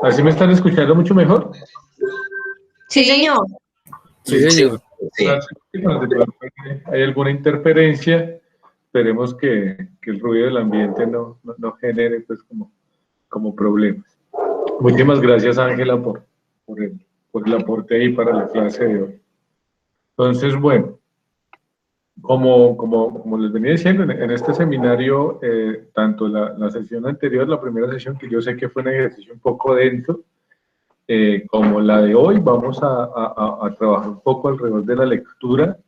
¿Así me están escuchando mucho mejor? Sí, señor. Sí, señor. Sí. Hay alguna interferencia, esperemos que el ruido del ambiente no genere pues como problemas. Muchísimas gracias, Ángela, por el aporte ahí para la clase de hoy. Entonces, bueno, como les venía diciendo, en este seminario, tanto la sesión anterior, la primera sesión, que yo sé que fue un ejercicio un poco denso, como la de hoy, vamos a trabajar un poco alrededor de la lectura.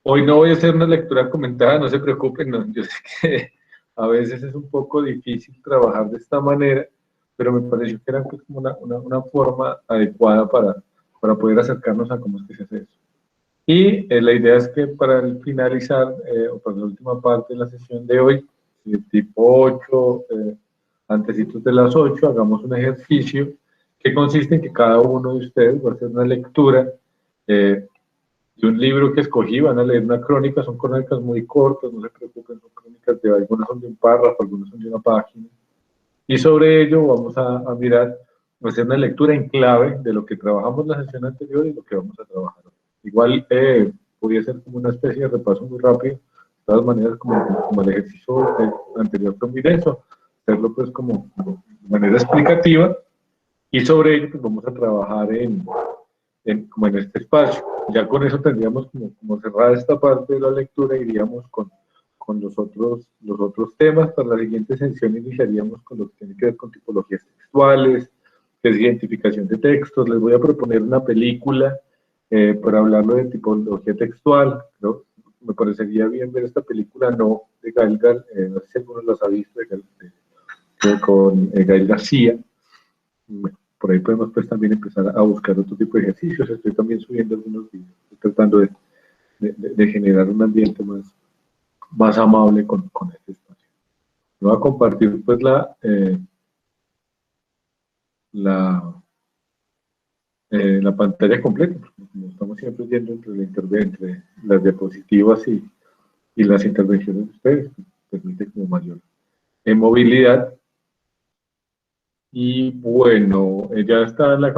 Hoy no voy a hacer una lectura comentada, no se preocupen, no, yo sé que a veces es un poco difícil trabajar de esta manera, pero me pareció que era pues como una forma adecuada para poder acercarnos a cómo es que se hace eso. Y la idea es que para el finalizar, o para la última parte de la sesión de hoy, tipo 8, antecitos de las 8, hagamos un ejercicio que consiste en que cada uno de ustedes va a hacer una lectura de un libro que escogí, van a leer una crónica, son crónicas muy cortas, no se preocupen, son crónicas de algunas son de un párrafo, algunas son de una página, y sobre ello vamos a mirar, a hacer una lectura en clave de lo que trabajamos la sesión anterior y lo que vamos a trabajar hoy. Igual podría ser como una especie de repaso muy rápido, de todas maneras como el ejercicio anterior fue muy denso, hacerlo pues como de manera explicativa, y sobre ello pues vamos a trabajar como en este espacio. Ya con eso tendríamos como cerrada esta parte de la lectura, iríamos con los otros temas. Para la siguiente sesión iniciaríamos con lo que tiene que ver con tipologías textuales, que es identificación de textos. Les voy a proponer una película para hablarlo de tipología textual. ¿No? Me parecería bien ver esta película, no de Gael, no sé si alguno las ha visto, con Gael García. Bueno, por ahí podemos pues también empezar a buscar otro tipo de ejercicios. Estoy también subiendo algunos videos, estoy tratando de generar un ambiente más amable con este espacio. Voy a compartir pues la pantalla completa, porque como estamos siempre viendo entre las diapositivas y las intervenciones de ustedes, pues, permite como mayor movilidad. Y bueno, ya está la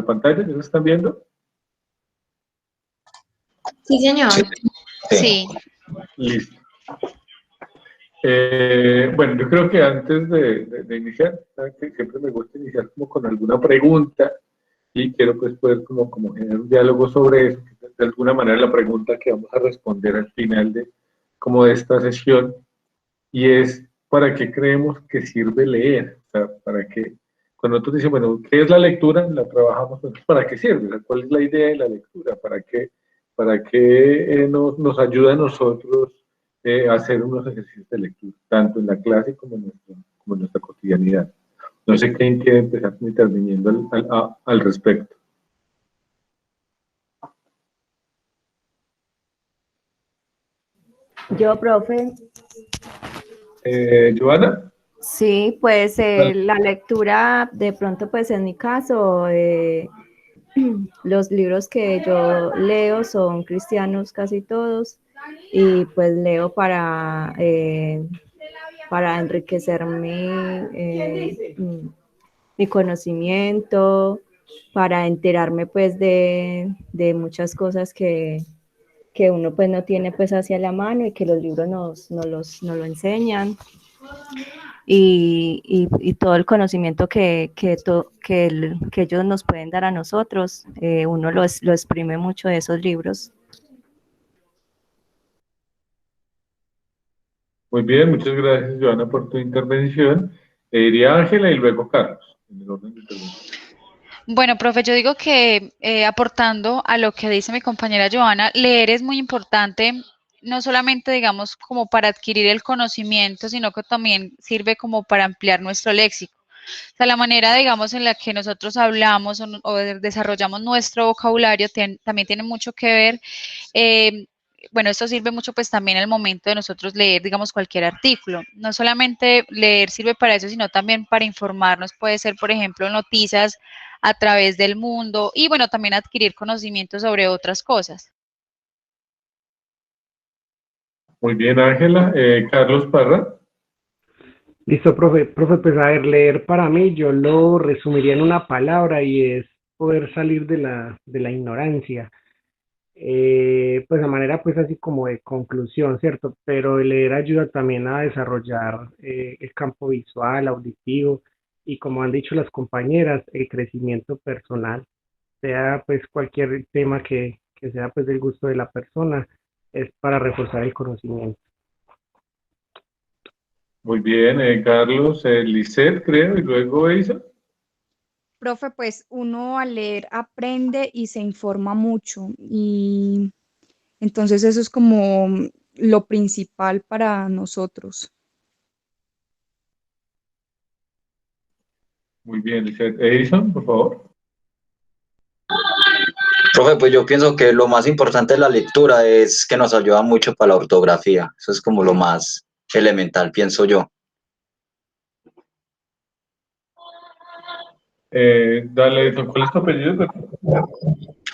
pantalla, ¿ya la están viendo? Sí, señor. Sí. Listo. Bueno, yo creo que antes de iniciar, ¿saben? Que siempre me gusta iniciar como con alguna pregunta y quiero pues poder como generar un diálogo sobre eso, que de alguna manera la pregunta que vamos a responder al final de esta sesión, y es, ¿para qué creemos que sirve leer? O sea, ¿para qué? Cuando nosotros decimos, bueno, ¿qué es la lectura? La trabajamos, ¿para qué sirve? O sea, ¿cuál es la idea de la lectura? ¿Para qué nos ayuda a nosotros a hacer unos ejercicios de lectura, tanto en la clase como en nuestra cotidianidad? No sé quién quiere empezar interviniendo al respecto. Yo, profe. ¿Joana? Sí, pues la lectura, de pronto, pues en mi caso, los libros que yo leo son cristianos casi todos, y pues leo para enriquecer mi conocimiento, para enterarme pues de muchas cosas que uno pues no tiene pues hacia la mano y que los libros nos lo enseñan. Y todo el conocimiento que ellos nos pueden dar a nosotros, uno lo exprime mucho de esos libros. Muy bien, muchas gracias, Joana, por tu intervención. Iría Ángela y luego Carlos, en el orden de intervención. Bueno, profe, yo digo que aportando a lo que dice mi compañera Joana, leer es muy importante, no solamente, digamos, como para adquirir el conocimiento, sino que también sirve como para ampliar nuestro léxico. O sea, la manera, digamos, en la que nosotros hablamos o desarrollamos nuestro vocabulario también tiene mucho que ver. Bueno, esto sirve mucho pues también al momento de nosotros leer, digamos, cualquier artículo. No solamente leer sirve para eso, sino también para informarnos. Puede ser, por ejemplo, noticias a través del mundo y, bueno, también adquirir conocimiento sobre otras cosas. Muy bien, Ángela. Carlos Parra. Listo, profe. Profe, pues a ver, leer para mí yo lo resumiría en una palabra y es poder salir de la ignorancia. Pues de manera pues así como de conclusión, ¿cierto? Pero el leer ayuda también a desarrollar el campo visual, auditivo y como han dicho las compañeras, el crecimiento personal, sea pues cualquier tema que sea pues del gusto de la persona, es para reforzar el conocimiento. Muy bien, Carlos, Lisette, creo, y luego Isa. Profe, pues uno al leer aprende y se informa mucho y entonces eso es como lo principal para nosotros. Muy bien, Lisette. Edison, por favor. Profe, pues yo pienso que lo más importante de la lectura es que nos ayuda mucho para la ortografía. Eso es como lo más elemental, pienso yo. Dale, Edison, ¿cuál es tu apellido?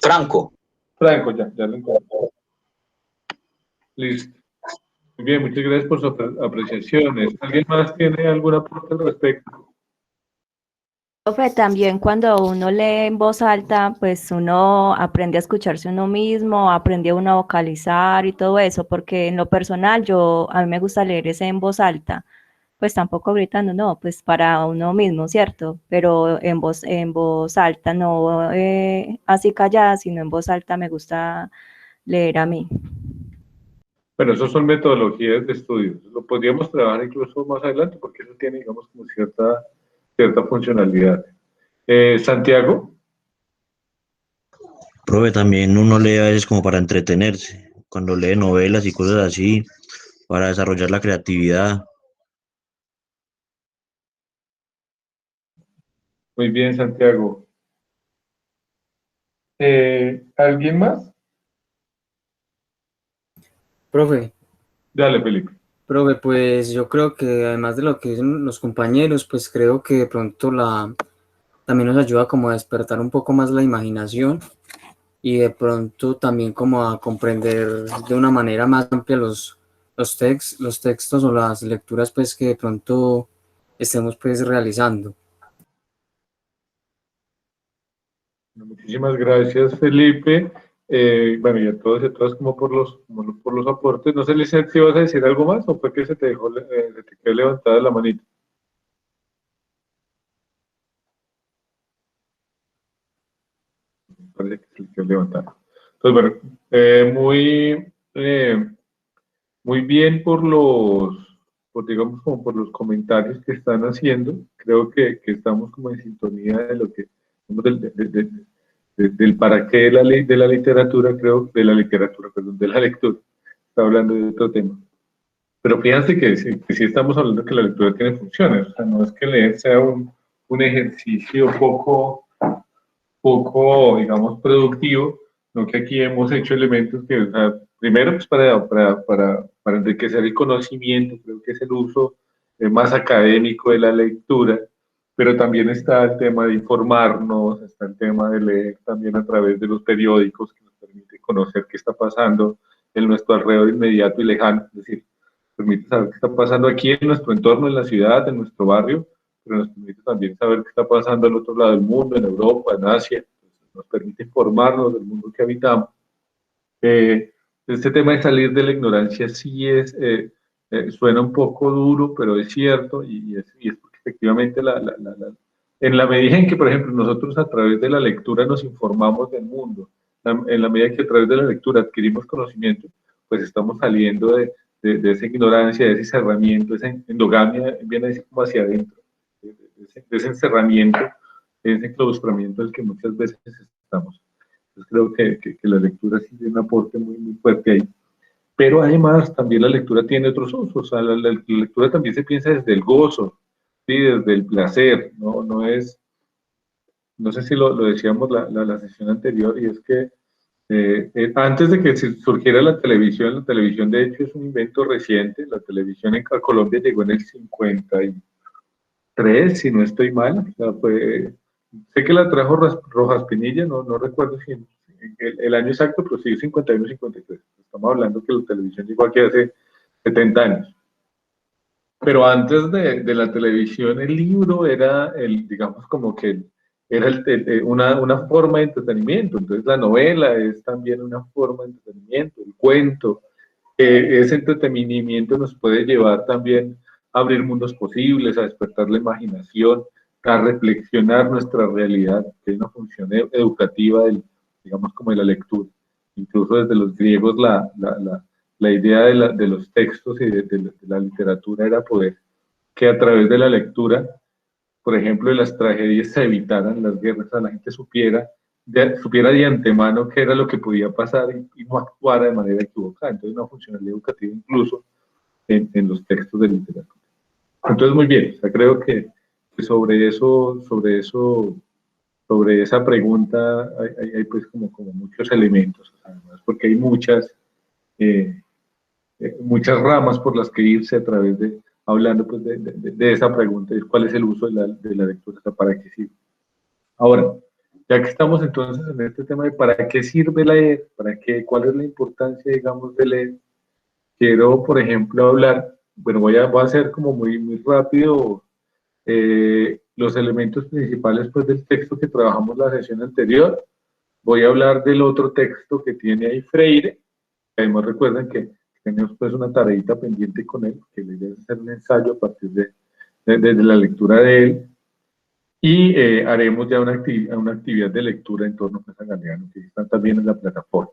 Franco. Franco, ya lo encontré. Listo. Muy bien, muchas gracias por sus apreciaciones. ¿Alguien más tiene algún aporte al respecto? Profe, también cuando uno lee en voz alta, pues uno aprende a escucharse uno mismo, aprende uno a vocalizar y todo eso, porque en lo personal a mí me gusta leer ese en voz alta, pues tampoco gritando, no, pues para uno mismo, ¿cierto? Pero en voz alta, no así callada, sino en voz alta me gusta leer a mí. Bueno, esos son metodologías de estudio. Lo podríamos trabajar incluso más adelante porque eso tiene, digamos, como cierta funcionalidad. Santiago. Profe, también uno lee a veces como para entretenerse, cuando lee novelas y cosas así, para desarrollar la creatividad. Muy bien, Santiago. ¿Alguien más? Profe, Dale, Felipe. profe, pues yo creo que además de lo que dicen los compañeros, pues creo que de pronto también nos ayuda como a despertar un poco más la imaginación y de pronto también como a comprender de una manera más amplia los textos o las lecturas pues que de pronto estemos pues realizando. Muchísimas gracias, Felipe. Bueno, y a todos y a todas como por los aportes. No sé, Lizeth, si vas a decir algo más o fue que se te quedó levantada la manita. Parece que se le quedó levantada. Entonces, bueno, muy bien digamos, como por los comentarios que están haciendo. Creo que estamos como en sintonía de lo que, del para qué de la literatura, perdón, de la lectura. Está hablando de otro tema. Pero fíjense que sí estamos hablando que la lectura tiene funciones. O sea, no es que leer sea un ejercicio poco, digamos, productivo, no que aquí hemos hecho elementos que, o sea, primero, pues para enriquecer el conocimiento, creo que es el uso más académico de la lectura, pero también está el tema de informarnos, está el tema de leer también a través de los periódicos, que nos permite conocer qué está pasando en nuestro alrededor inmediato y lejano, es decir, permite saber qué está pasando aquí en nuestro entorno, en la ciudad, en nuestro barrio, pero nos permite también saber qué está pasando al otro lado del mundo, en Europa, en Asia, nos permite informarnos del mundo que habitamos. Este tema de salir de la ignorancia sí suena un poco duro, pero es cierto, y es porque efectivamente en la medida en que, por ejemplo, nosotros a través de la lectura nos informamos del mundo, en la medida que a través de la lectura adquirimos conocimiento, pues estamos saliendo de esa ignorancia, de ese cerramiento, esa endogamia, viene a decir como hacia adentro, de ese encerramiento, de ese enclaustramiento del que muchas veces estamos. Entonces creo que la lectura sí tiene un aporte muy fuerte ahí. Pero además también la lectura tiene otros usos, o sea, la lectura también se piensa desde el gozo, ¿sí? Desde el placer, no sé si lo decíamos la sesión anterior, y es que antes de que surgiera la televisión de hecho es un invento reciente, la televisión a Colombia llegó en el 53, si no estoy mal, o sea, sé que la trajo Rojas Pinilla, no recuerdo si el año exacto, pero sí, 51, 53. Estamos hablando que la televisión llegó aquí hace 70 años. Pero antes de la televisión, el libro era digamos, como que era una forma de entretenimiento. Entonces, la novela es también una forma de entretenimiento, el cuento. Ese entretenimiento nos puede llevar también a abrir mundos posibles, a despertar la imaginación, a reflexionar nuestra realidad, que es una función educativa, digamos, como de la lectura. Incluso desde los griegos la idea de los textos y de la literatura era poder que a través de la lectura, por ejemplo, de las tragedias se evitaran las guerras, la gente supiera de antemano qué era lo que podía pasar y no actuara de manera equivocada. Entonces, una funcionalidad educativa incluso en los textos de literatura. Entonces, muy bien, o sea, creo que sobre esa pregunta hay pues como muchos elementos, además, porque hay muchas ramas por las que irse a través de, hablando pues de esa pregunta, de cuál es el uso de la lectura, para qué sirve. Ahora, ya que estamos entonces en este tema de para qué sirve leer, cuál es la importancia, digamos, de leer, quiero, por ejemplo, hablar, bueno, voy a hacer como muy rápido los elementos principales pues del texto que trabajamos la sesión anterior. Voy a hablar del otro texto que tiene ahí Freire. Además, recuerden que tenemos pues una tareita pendiente con él, que le voy a hacer un ensayo a partir de la lectura de él, y haremos ya una actividad de lectura en torno a Galeano, que están también en la plataforma.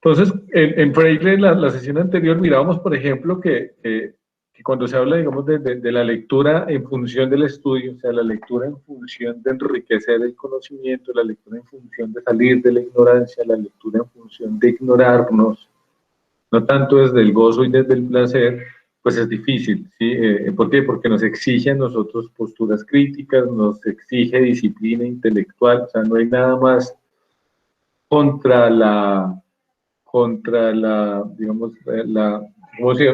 Entonces, en Freire, la sesión anterior, mirábamos, por ejemplo, que cuando se habla, digamos, de la lectura en función del estudio, o sea, la lectura en función de enriquecer el conocimiento, la lectura en función de salir de la ignorancia, la lectura en función de ignorarnos, no tanto desde el gozo y desde el placer, pues es difícil, ¿sí? ¿Por qué? Porque nos exige a nosotros posturas críticas, nos exige disciplina intelectual, o sea, no hay nada más contra digamos,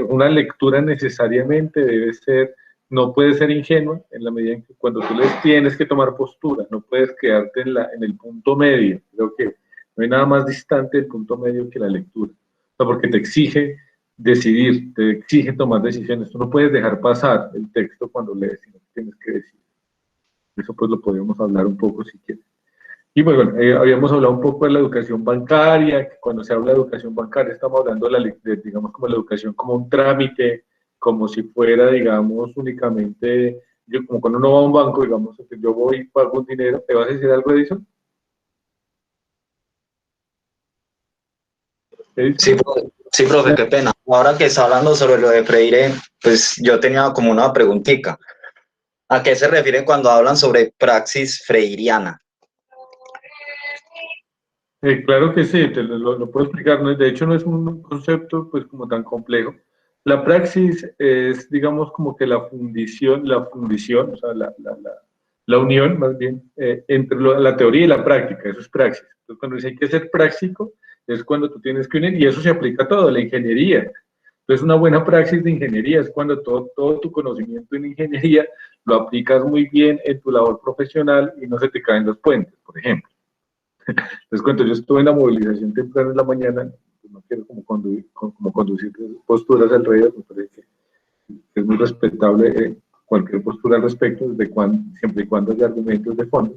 una lectura necesariamente debe ser, no puede ser ingenua en la medida en que cuando tú les tienes que tomar postura, no puedes quedarte en el punto medio. Creo que no hay nada más distante del punto medio que la lectura, o sea, porque te exige decidir, te exige tomar decisiones. Tú no puedes dejar pasar el texto cuando lees, sino que tienes que decidir. Eso pues lo podemos hablar un poco si quieres. Y bueno, habíamos hablado un poco de la educación bancaria, que cuando se habla de educación bancaria estamos hablando digamos, como la educación como un trámite, como si fuera, digamos, únicamente, como cuando uno va a un banco, digamos, que yo voy y pago un dinero. ¿Te vas a decir algo, Edison? Sí, profe, qué pena. Ahora que está hablando sobre lo de Freire, pues yo tenía como una preguntita. ¿A qué se refieren cuando hablan sobre praxis freiriana? Claro que sí, lo puedo explicar. ¿No? De hecho, no es un concepto pues como tan complejo. La praxis es, digamos, como que la fundición, o sea, la unión, más bien, entre la teoría y la práctica. Eso es praxis. Entonces, cuando dice hay que ser práctico, es cuando tú tienes que unir, y eso se aplica a todo, la ingeniería. Entonces, una buena praxis de ingeniería es cuando todo tu conocimiento en ingeniería lo aplicas muy bien en tu labor profesional y no se te caen los puentes, por ejemplo. Les cuento, yo estuve en la movilización temprano en la mañana, no quiero como conducir posturas alrededor, me parece que es muy respetable cualquier postura al respecto, siempre y cuando haya argumentos de fondo,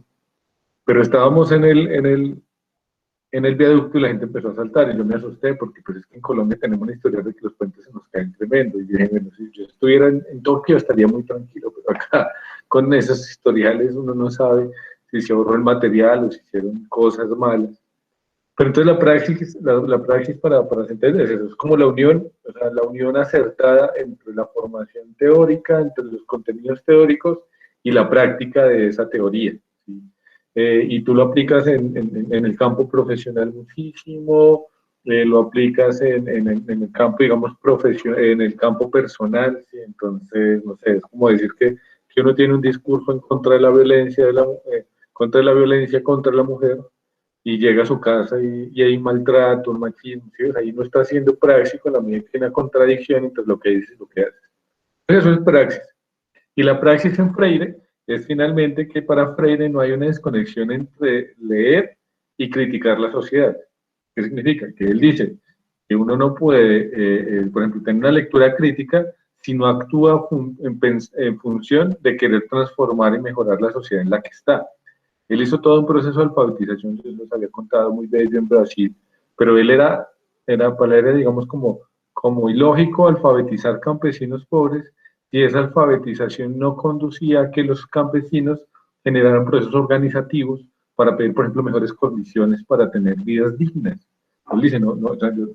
pero estábamos en el viaducto y la gente empezó a saltar y yo me asusté porque pues es que en Colombia tenemos una historia de que los puentes se nos caen tremendo, y dije, bueno, si yo estuviera en Tokio estaría muy tranquilo, pero acá con esos historiales uno no sabe si se ahorró el material o si hicieron cosas malas. Pero entonces la praxis para entender eso es como la unión, o sea, la unión acertada entre la formación teórica, entre los contenidos teóricos y la práctica de esa teoría, ¿sí? Y tú lo aplicas en el campo profesional muchísimo, lo aplicas en el campo, digamos, en el campo personal, ¿sí? Entonces, no sé, es como decir que uno tiene un discurso en contra de la violencia, contra la mujer, y llega a su casa y hay maltrato, un machismo, ¿sí? Ahí no está haciendo praxis con la medida que hay una contradicción entre lo que dices y lo que haces. Eso es praxis. Y la praxis en Freire es finalmente que para Freire no hay una desconexión entre leer y criticar la sociedad. ¿Qué significa? Que él dice, que uno no puede, por ejemplo, tener una lectura crítica si no actúa en función de querer transformar y mejorar la sociedad en la que está. Él hizo todo un proceso de alfabetización, yo les había contado, muy bello en Brasil, pero él era digamos, como ilógico alfabetizar campesinos pobres, y esa alfabetización no conducía a que los campesinos generaran procesos organizativos para pedir, por ejemplo, mejores condiciones para tener vidas dignas. Él dice, o sea, yo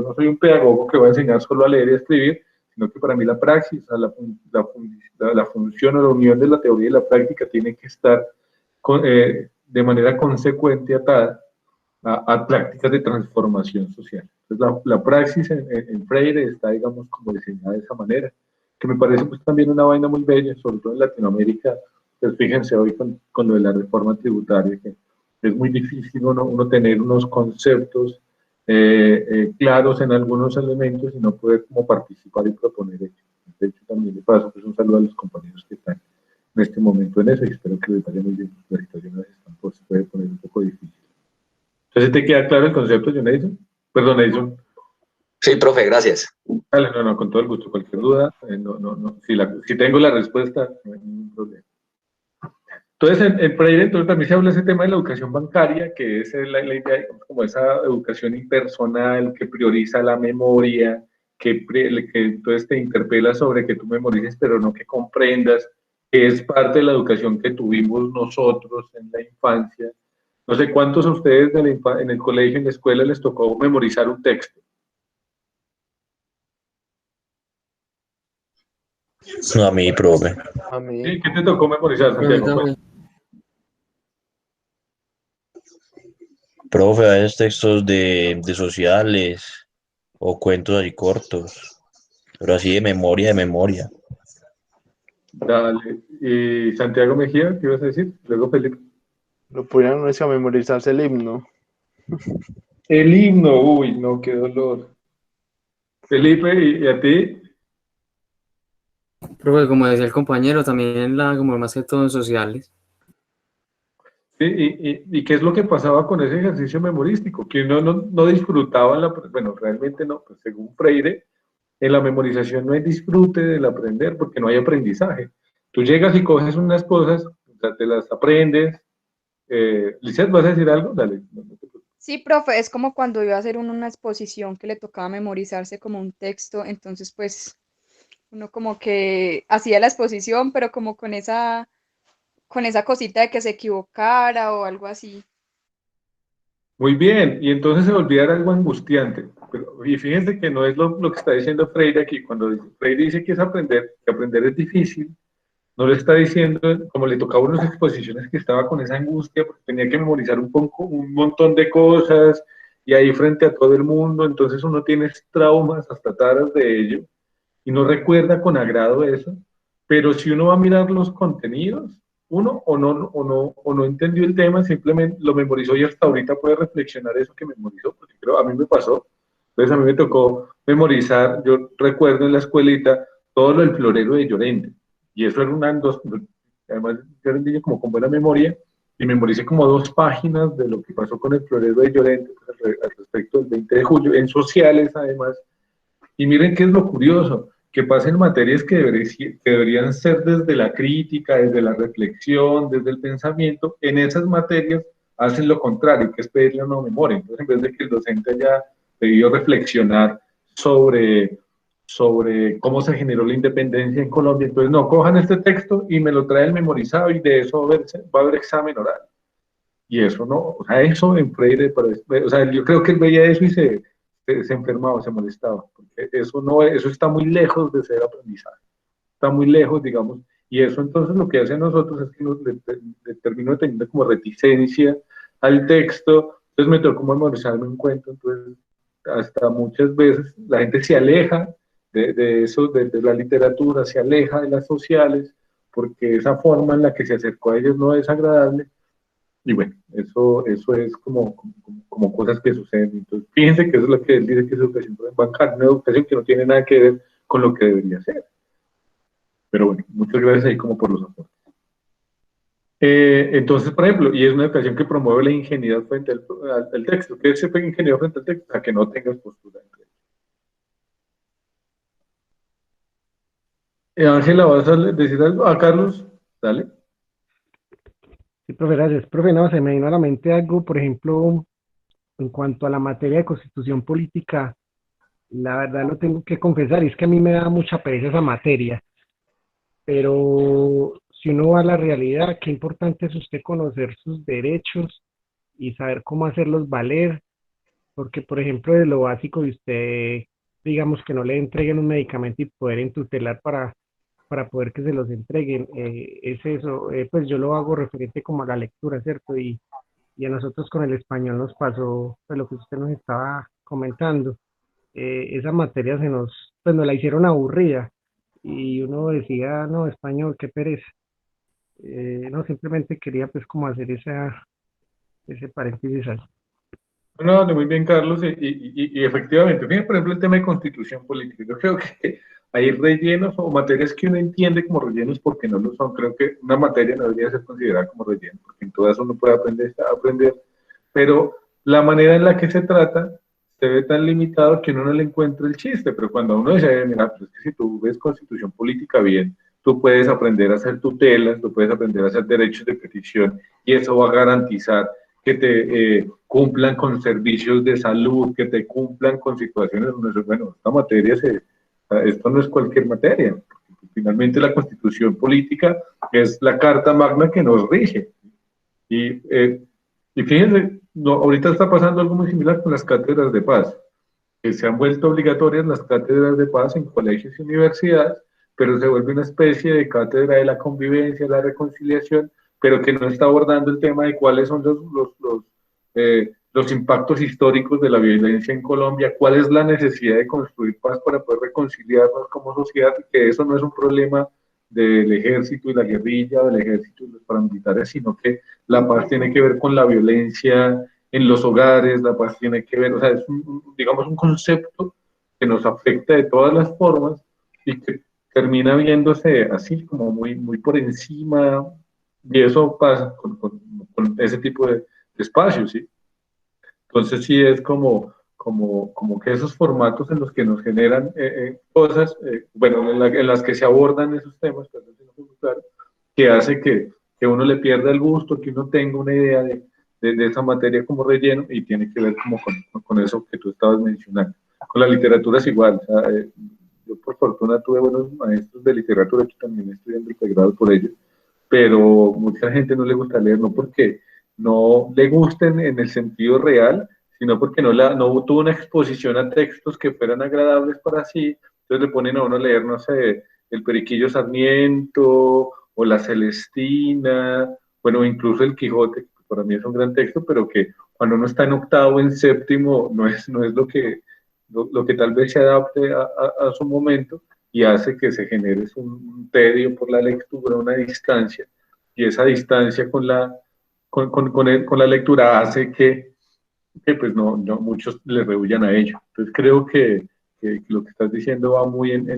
no soy un pedagogo que va a enseñar solo a leer y a escribir, sino que para mí la praxis, la función o la unión de la teoría y la práctica tiene que estar de manera consecuente atada a prácticas de transformación social. Entonces, la praxis en Freire está, digamos, como diseñada de esa manera, que me parece pues también una vaina muy bella, sobre todo en Latinoamérica. Pues fíjense hoy con lo de la reforma tributaria, que es muy difícil uno tener unos conceptos claros en algunos elementos y no poder como participar y proponer hechos. De hecho, también le paso pues un saludo a los compañeros que están en este momento en eso, y espero que les vaya muy bien. La situación a veces tampoco se puede poner un poco difícil. Entonces, ¿te queda claro el concepto, John Edison? Perdón, Edison. Sí, profe, gracias. Dale, no, con todo el gusto. Cualquier duda, si tengo la respuesta, no hay ningún problema. Entonces, en Freire entonces, también se habla ese tema de la educación bancaria, que es la idea, como esa educación impersonal que prioriza la memoria, que entonces te interpela sobre que tú memorices, pero no que comprendas, que es parte de la educación que tuvimos nosotros en la infancia. No sé cuántos a ustedes en el colegio, en la escuela, les tocó memorizar un texto. No, a mí, profe. A mí. ¿Sí? ¿Qué te tocó memorizar, Santiago? Profe, a veces textos de sociales o cuentos así cortos, pero así de memoria. Dale. ¿Y Santiago Mejía, qué ibas a decir? Luego Felipe. Lo ponían a memorizarse el himno. El himno, uy, no, qué dolor. Felipe, ¿y a ti? Profe, como decía el compañero, también como más que todo en sociales. Sí, ¿y qué es lo que pasaba con ese ejercicio memorístico? Que uno no disfrutaba, bueno, realmente no, pues según Freire, en la memorización no hay disfrute del aprender porque no hay aprendizaje. Tú llegas y coges unas cosas, o sea, te las aprendes. Lizeth, ¿vas a decir algo? Dale. Sí, profe, es como cuando iba a hacer una exposición que le tocaba memorizarse como un texto, entonces pues uno como que hacía la exposición, pero como con esa cosita de que se equivocara o algo así. Muy bien, y entonces se volvía algo angustiante. Y fíjense que no es lo que está diciendo Freire aquí. Cuando Freire dice que aprender es difícil, no le está diciendo, como le tocaba unas exposiciones, que estaba con esa angustia porque tenía que memorizar un montón de cosas y ahí frente a todo el mundo, entonces uno tiene traumas hasta taras de ello y no recuerda con agrado eso, pero si uno va a mirar los contenidos, uno o no entendió el tema, simplemente lo memorizó y hasta ahorita puede reflexionar eso que memorizó, porque creo, a mí me pasó, entonces a mí me tocó memorizar, yo recuerdo en la escuelita todo lo del florero de Llorente, y eso era además yo era un niño como con buena memoria, y memoricé como 2 páginas de lo que pasó con el florero de Llorente al respecto del 20 de julio, en sociales además. Y miren qué es lo curioso, que pasen materias que deberían ser desde la crítica, desde la reflexión, desde el pensamiento, en esas materias hacen lo contrario, que es pedirle una memoria. Entonces, en vez de que el docente haya debido reflexionar sobre cómo se generó la independencia en Colombia, entonces no, cojan este texto y me lo traen memorizado y de eso va a haber examen oral. Y eso no, o sea, eso en Freire, o sea, yo creo que él veía eso y se enfermaba, se molestaba, porque eso está muy lejos de ser aprendizaje, está muy lejos, digamos, y eso entonces lo que hace a nosotros es que le termino teniendo como reticencia al texto, entonces me tocó memorizarme un cuento, entonces hasta muchas veces la gente se aleja de eso, de la literatura, se aleja de las sociales, porque esa forma en la que se acercó a ellos no es agradable. Y bueno, eso es como cosas que suceden. Entonces, fíjense que eso es lo que él dice que es educación bancaria, una educación que no tiene nada que ver con lo que debería ser. Pero bueno, muchas gracias ahí como por los aportes. Entonces, por ejemplo, y es una educación que promueve la ingenuidad frente al texto. ¿Qué es ser ingenuidad frente al texto? A que no tengas postura. Ángela, ¿vas a decir algo? A Carlos, dale. Sí, profe, gracias. Profe, no, se me vino a la mente algo, por ejemplo, en cuanto a la materia de constitución política, la verdad lo tengo que confesar, y es que a mí me da mucha pereza esa materia, pero si uno va a la realidad, qué importante es usted conocer sus derechos y saber cómo hacerlos valer, porque por ejemplo, de lo básico de usted, digamos que no le entreguen un medicamento y poder entutelar para poder que se los entreguen, es eso, pues yo lo hago referente como a la lectura, ¿cierto? Y a nosotros con el español nos pasó pues, lo que usted nos estaba comentando. Esa materia pues nos la hicieron aburrida y uno decía, no, español, qué pereza. No, simplemente quería pues como hacer ese paréntesis ahí. No, muy bien, Carlos, y efectivamente, fíjense, por ejemplo, el tema de constitución política. Yo creo que hay rellenos o materias que uno entiende como rellenos porque no lo son. Creo que una materia no debería ser considerada como relleno, porque en todas uno puede aprender, pero la manera en la que se trata se ve tan limitado que uno no le encuentra el chiste. Pero cuando uno dice, mira, pues es que si tú ves constitución política bien, tú puedes aprender a hacer tutelas, tú puedes aprender a hacer derechos de petición, y eso va a garantizar que te cumplan con servicios de salud, que te cumplan con situaciones donde, bueno, esta materia, esto no es cualquier materia. Finalmente la constitución política es la carta magna que nos rige. Y fíjense, no, ahorita está pasando algo muy similar con las cátedras de paz, que se han vuelto obligatorias las cátedras de paz en colegios y universidades, pero se vuelve una especie de cátedra de la convivencia, la reconciliación, pero que no está abordando el tema de cuáles son los impactos históricos de la violencia en Colombia, cuál es la necesidad de construir paz para poder reconciliarnos como sociedad, y que eso no es un problema del ejército y la guerrilla, del ejército y los paramilitares, sino que la paz tiene que ver con la violencia en los hogares, la paz tiene que ver, o sea, es digamos un concepto que nos afecta de todas las formas y que termina viéndose así como muy por encima, y eso pasa con ese tipo de espacios, ¿sí? Entonces sí es como que esos formatos en los que nos generan cosas, bueno, en las que se abordan esos temas, perdón, si no fue muy claro, que hace que uno le pierda el gusto, que uno tenga una idea de esa materia como relleno, y tiene que ver como con eso que tú estabas mencionando. Con la literatura es igual, o sea, yo por fortuna tuve buenos maestros de literatura, yo también estudiando el pregrado por ellos, pero mucha gente no le gusta leer, no porque no le gusten en el sentido real, sino porque no tuvo una exposición a textos que fueran agradables para sí. Entonces le ponen a uno a leer, no sé, el Periquillo Sarmiento o la Celestina, bueno, incluso el Quijote, que para mí es un gran texto, pero que cuando uno está en octavo, en séptimo, no es lo que tal vez se adapte a su momento, y hace que se genere un tedio por la lectura, una distancia, y esa distancia con la lectura hace que pues no muchos le rehuyan a ello. Entonces creo que lo que estás diciendo va muy en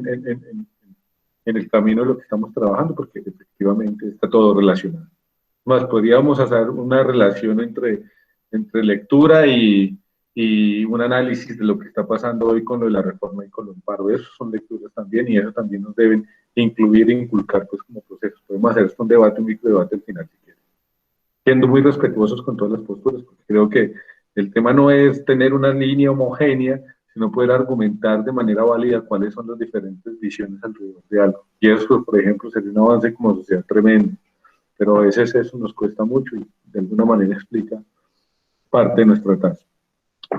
el camino de lo que estamos trabajando, porque efectivamente está todo relacionado. Más podríamos hacer una relación entre lectura y un análisis de lo que está pasando hoy con lo de la reforma y con los paro. Eso son lecturas también, y eso también nos deben incluir e inculcar pues como procesos. Podemos hacer esto un debate, un microdebate al final si quieren, siendo muy respetuosos con todas las posturas, porque creo que el tema no es tener una línea homogénea, sino poder argumentar de manera válida cuáles son las diferentes visiones alrededor de algo. Y eso, por ejemplo, sería un avance como sociedad tremendo, pero a veces eso nos cuesta mucho y de alguna manera explica parte de nuestra tasa.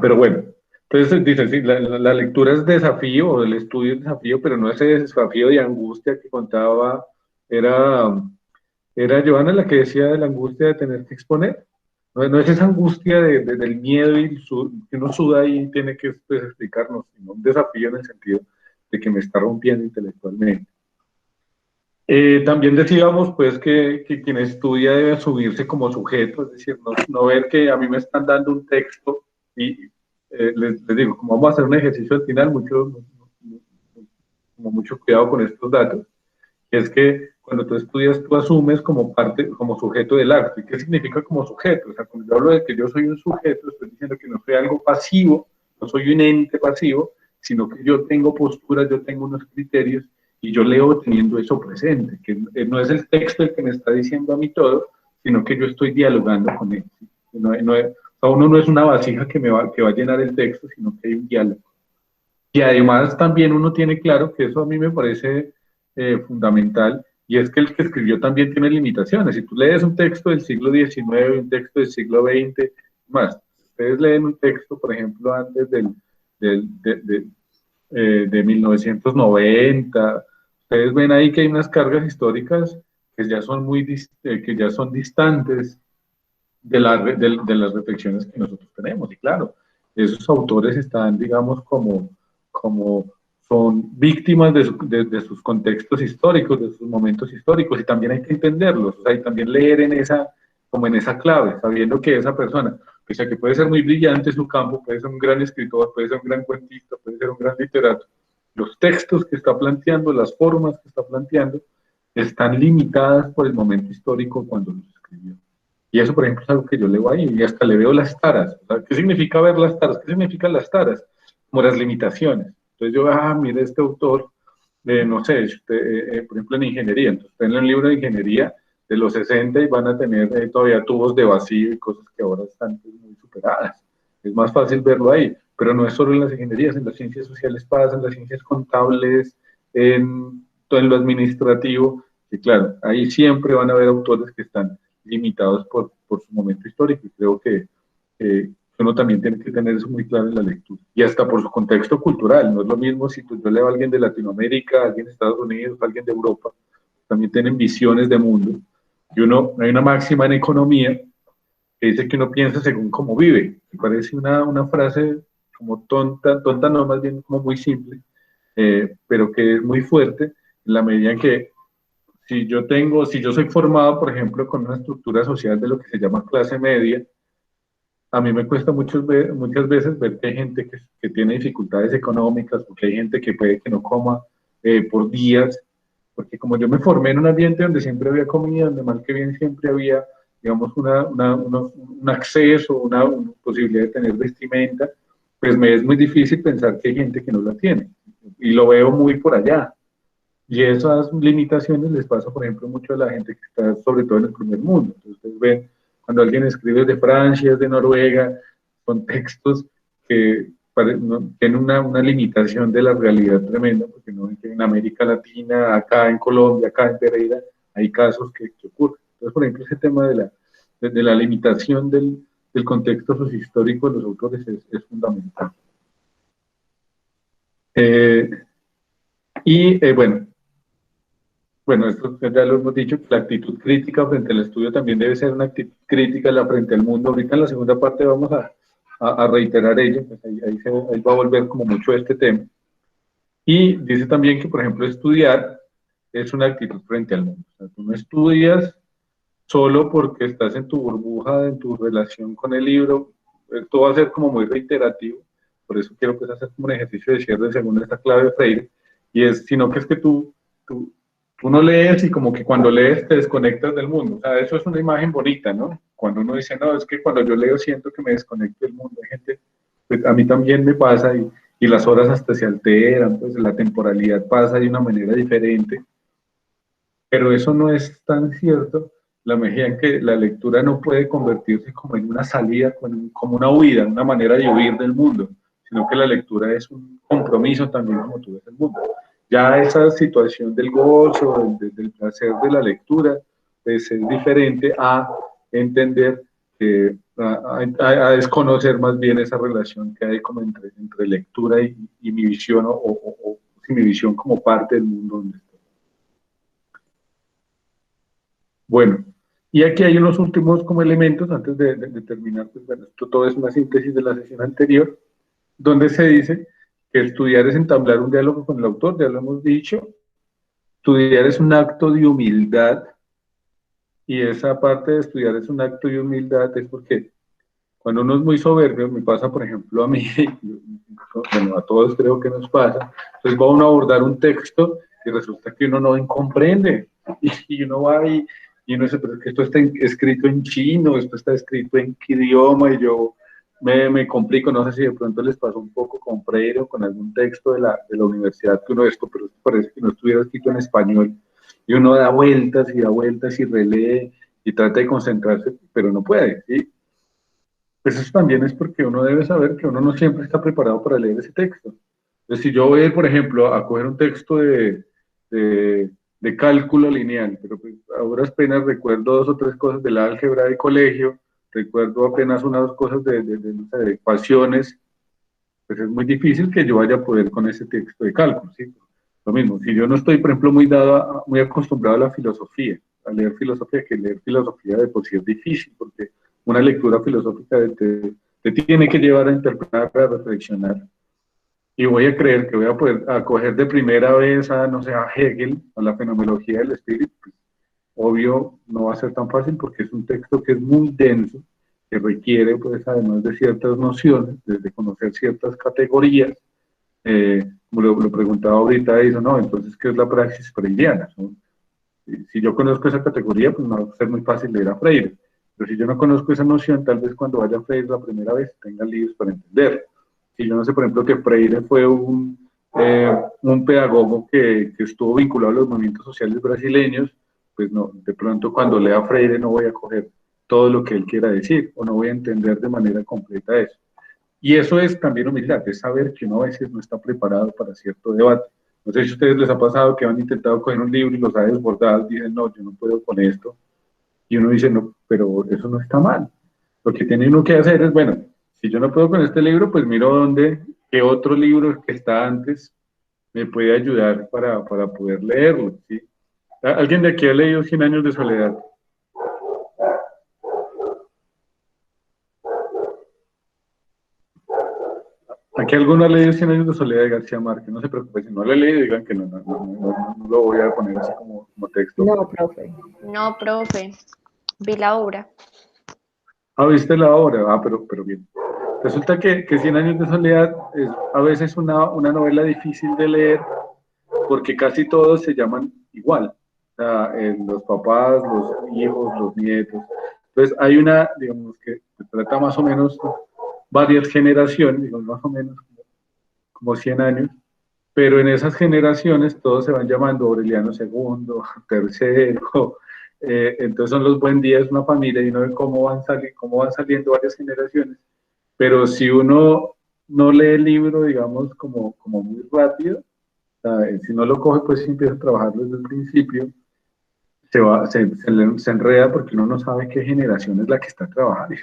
Pero bueno, entonces dicen, sí, la lectura es desafío, el estudio es desafío, pero no ese desafío de angustia que contaba, era Joana la que decía de la angustia de tener que exponer. No es esa angustia del miedo que uno suda y tiene que pues, explicarnos, sino un desafío en el sentido de que me está rompiendo intelectualmente. También decíamos pues que quien estudia debe subirse como sujeto, es decir, no ver que a mí me están dando un texto y les digo, como vamos a hacer un ejercicio al final, mucho cuidado con estos datos, es que cuando tú estudias, tú asumes como parte, como sujeto del acto. ¿Y qué significa como sujeto? O sea, cuando yo hablo de que yo soy un sujeto, estoy diciendo que no soy algo pasivo, no soy un ente pasivo, sino que yo tengo posturas, yo tengo unos criterios, y yo leo teniendo eso presente, que no es el texto el que me está diciendo a mí todo, sino que yo estoy dialogando con él. ¿Sí? O sea, uno no es una vasija que va a llenar el texto, sino que hay un diálogo. Y además también uno tiene claro que eso a mí me parece fundamental, y es que el que escribió también tiene limitaciones. Si tú lees un texto del siglo XIX, un texto del siglo XX, más, ustedes leen un texto, por ejemplo, antes de 1990, ustedes ven ahí que hay unas cargas históricas que ya son que ya son distantes de las reflexiones que nosotros tenemos. Y claro, esos autores están, digamos, como son víctimas de sus contextos históricos, de sus momentos históricos, y también hay que entenderlos, o sea, y también leer en esa clave, sabiendo que esa persona, o sea, que puede ser muy brillante en su campo, puede ser un gran escritor, puede ser un gran cuentista, puede ser un gran literato, los textos que está planteando, las formas que está planteando, están limitadas por el momento histórico cuando los escribió. Y eso, por ejemplo, es algo que yo leo ahí, y hasta le veo las taras. O sea, ¿qué significa ver las taras? ¿Qué significan las taras? Como las limitaciones. Entonces yo, mire, este autor, no sé, por ejemplo, en ingeniería, entonces tienen un libro de ingeniería de los 60 y van a tener todavía tubos de vacío y cosas que ahora están muy superadas. Es más fácil verlo ahí, pero no es solo en las ingenierías, en las ciencias sociales pasa, en las ciencias contables, en todo en lo administrativo, y claro, ahí siempre van a haber autores que están limitados por su momento histórico, y creo que uno también tiene que tener eso muy claro en la lectura, y hasta por su contexto cultural. No es lo mismo si yo leo a alguien de Latinoamérica, alguien de Estados Unidos, alguien de Europa, también tienen visiones de mundo, y hay una máxima en economía que dice que uno piensa según cómo vive. Me parece una frase como tonta no, más bien como muy simple, pero que es muy fuerte en la medida en que si yo soy formado, por ejemplo, con una estructura social de lo que se llama clase media, a mí me cuesta muchas veces ver que hay gente que tiene dificultades económicas, porque hay gente que puede que no coma por días, porque como yo me formé en un ambiente donde siempre había comida, donde mal que bien siempre había, digamos, un acceso, una posibilidad de tener vestimenta, pues me es muy difícil pensar que hay gente que no la tiene, y lo veo muy por allá. Y esas limitaciones les pasa, por ejemplo, mucho a la gente que está sobre todo en el primer mundo. Entonces, ustedes ven, cuando alguien escribe de Francia, de Noruega, son textos que tienen una limitación de la realidad tremenda, porque no ven que en América Latina, acá en Colombia, acá en Pereira, hay casos que ocurren. Entonces, por ejemplo, ese tema de la limitación del contexto sociohistórico de los autores es fundamental. Bueno, esto ya lo hemos dicho, la actitud crítica frente al estudio también debe ser una actitud crítica frente al mundo. Ahorita en la segunda parte vamos a reiterar ello, pues ahí va a volver como mucho este tema. Y dice también que, por ejemplo, estudiar es una actitud frente al mundo. O sea, tú no estudias solo porque estás en tu burbuja, en tu relación con el libro. Esto va a ser como muy reiterativo, por eso quiero pues hacer como un ejercicio de cierre según esta clave de Freire, y sino que es que tú no lees y como que cuando lees te desconectas del mundo. O sea, eso es una imagen bonita, ¿no? Cuando uno dice, no, es que cuando yo leo siento que me desconecto del mundo. Hay gente, pues a mí también me pasa y las horas hasta se alteran, pues la temporalidad pasa de una manera diferente. Pero eso no es tan cierto la medida en que la lectura no puede convertirse como en una salida, como una huida, una manera de huir del mundo, sino que la lectura es un compromiso también como tú ves el mundo. Ya esa situación del gozo, del placer de la lectura, pues es diferente a entender, a desconocer más bien esa relación que hay como entre lectura y mi visión, o mi visión como parte del mundo donde estoy. Bueno, y aquí hay unos últimos como elementos, antes de terminar, pues bueno, esto todo es una síntesis de la sesión anterior, donde se dice que estudiar es entablar un diálogo con el autor, ya lo hemos dicho. Estudiar es un acto de humildad, y esa parte de estudiar es un acto de humildad es porque cuando uno es muy soberbio, me pasa por ejemplo a mí, bueno, a todos creo que nos pasa, entonces va uno a abordar un texto y resulta que uno no comprende, y uno va y uno dice, pero es que esto está escrito en chino, esto está escrito en qué idioma, y yo me complico, no sé si de pronto les pasó un poco con Freire o con algún texto de la universidad, que uno esto, pero parece que no estuviera escrito en español, y uno da vueltas y relee, y trata de concentrarse, pero no puede, ¿sí? Pues eso también es porque uno debe saber que uno no siempre está preparado para leer ese texto. Entonces, si yo voy a ir, por ejemplo, a coger un texto de cálculo lineal, pero pues a duras penas recuerdo 2 o 3 cosas del álgebra de colegio, recuerdo apenas unas 2 cosas no sé, de ecuaciones, pues es muy difícil que yo vaya a poder con ese texto de cálculo, ¿sí? Lo mismo, si yo no estoy, por ejemplo, muy acostumbrado a la filosofía, a leer filosofía, que leer filosofía de por sí es difícil, porque una lectura filosófica te tiene que llevar a interpretar, a reflexionar, y voy a creer que voy a poder acoger de primera vez a, no sé, a Hegel, a la fenomenología del espíritu. Pues, obvio, no va a ser tan fácil porque es un texto que es muy denso, que requiere, pues, además de ciertas nociones, de conocer ciertas categorías. Como lo preguntaba ahorita, dice, no, entonces, ¿qué es la praxis freudiana? Si yo conozco esa categoría, pues no va a ser muy fácil leer a Freire. Pero si yo no conozco esa noción, tal vez cuando vaya a Freire la primera vez tenga líos para entenderlo. Si yo no sé, por ejemplo, que Freire fue un pedagogo que estuvo vinculado a los movimientos sociales brasileños, pues no, de pronto cuando lea Freire no voy a coger todo lo que él quiera decir, o no voy a entender de manera completa eso. Y eso es también humildad, es saber que uno a veces no está preparado para cierto debate. No sé si a ustedes les ha pasado que han intentado coger un libro y los ha desbordado, dicen, no, yo no puedo con esto, y uno dice, no, pero eso no está mal. Lo que tiene uno que hacer es, bueno, si yo no puedo con este libro, pues miro qué otro libro que está antes me puede ayudar para poder leerlo, ¿sí? ¿Alguien de aquí ha leído 100 años de soledad? Aquí alguno ha leído 100 años de soledad de García Márquez, no se preocupe, si no lo he leído, digan que no lo voy a poner así como texto. No, profe. No, profe. Vi la obra. Ah, ¿viste la obra? Ah, pero bien. Resulta que 100 años de soledad es a veces una novela difícil de leer porque casi todos se llaman igual. O sea, los papás, los hijos, los nietos. Entonces hay una, digamos, que trata más o menos varias generaciones, digamos, más o menos como 100 años, pero en esas generaciones todos se van llamando Aureliano II, tercero, entonces son los buen días de una familia y uno ve cómo van saliendo varias generaciones, pero si uno no lee el libro, digamos, como muy rápido, si no lo coge, pues empieza a trabajarlo desde el principio, se enreda porque uno no sabe qué generación es la que está trabajando,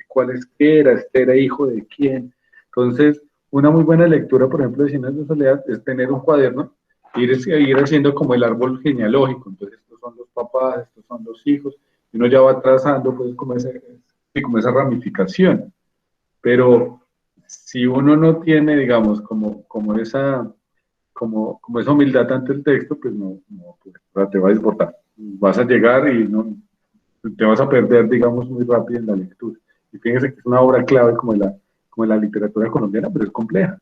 cuál es que este era hijo de quién. Entonces, una muy buena lectura, por ejemplo, de Cien años de soledad, es tener un cuaderno, ir haciendo como el árbol genealógico. Entonces, estos son los papás, estos son los hijos, y uno ya va trazando, pues, como esa ramificación. Pero si uno no tiene, digamos, como esa humildad ante el texto, pues no pues, te va a desbordar. Vas a llegar y no, te vas a perder, digamos, muy rápido en la lectura. Y fíjense que es una obra clave como la literatura colombiana, pero es compleja.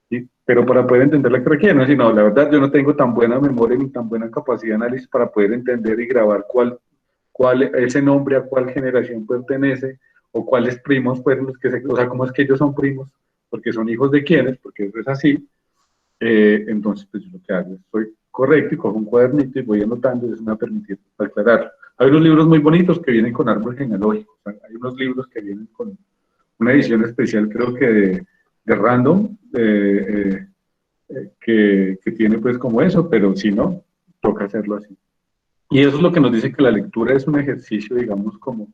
¿Sí? Pero para poder entender la que requiere, no, sino, la verdad, yo no tengo tan buena memoria ni tan buena capacidad de análisis para poder entender y grabar cuál ese nombre a cuál generación pertenece, o cuáles primos fueron los que o sea, cómo es que ellos son primos, porque son hijos de quiénes, porque eso es así. Entonces, pues yo lo que hago es, soy correcto y cojo un cuadernito y voy anotando y eso me va a permitir aclarar. Hay unos libros muy bonitos que vienen con árbol genealógico, o sea, hay unos libros que vienen con una edición especial, creo que de Random, que tiene pues como eso, pero si no, toca hacerlo así. Y eso es lo que nos dice que la lectura es un ejercicio, digamos, como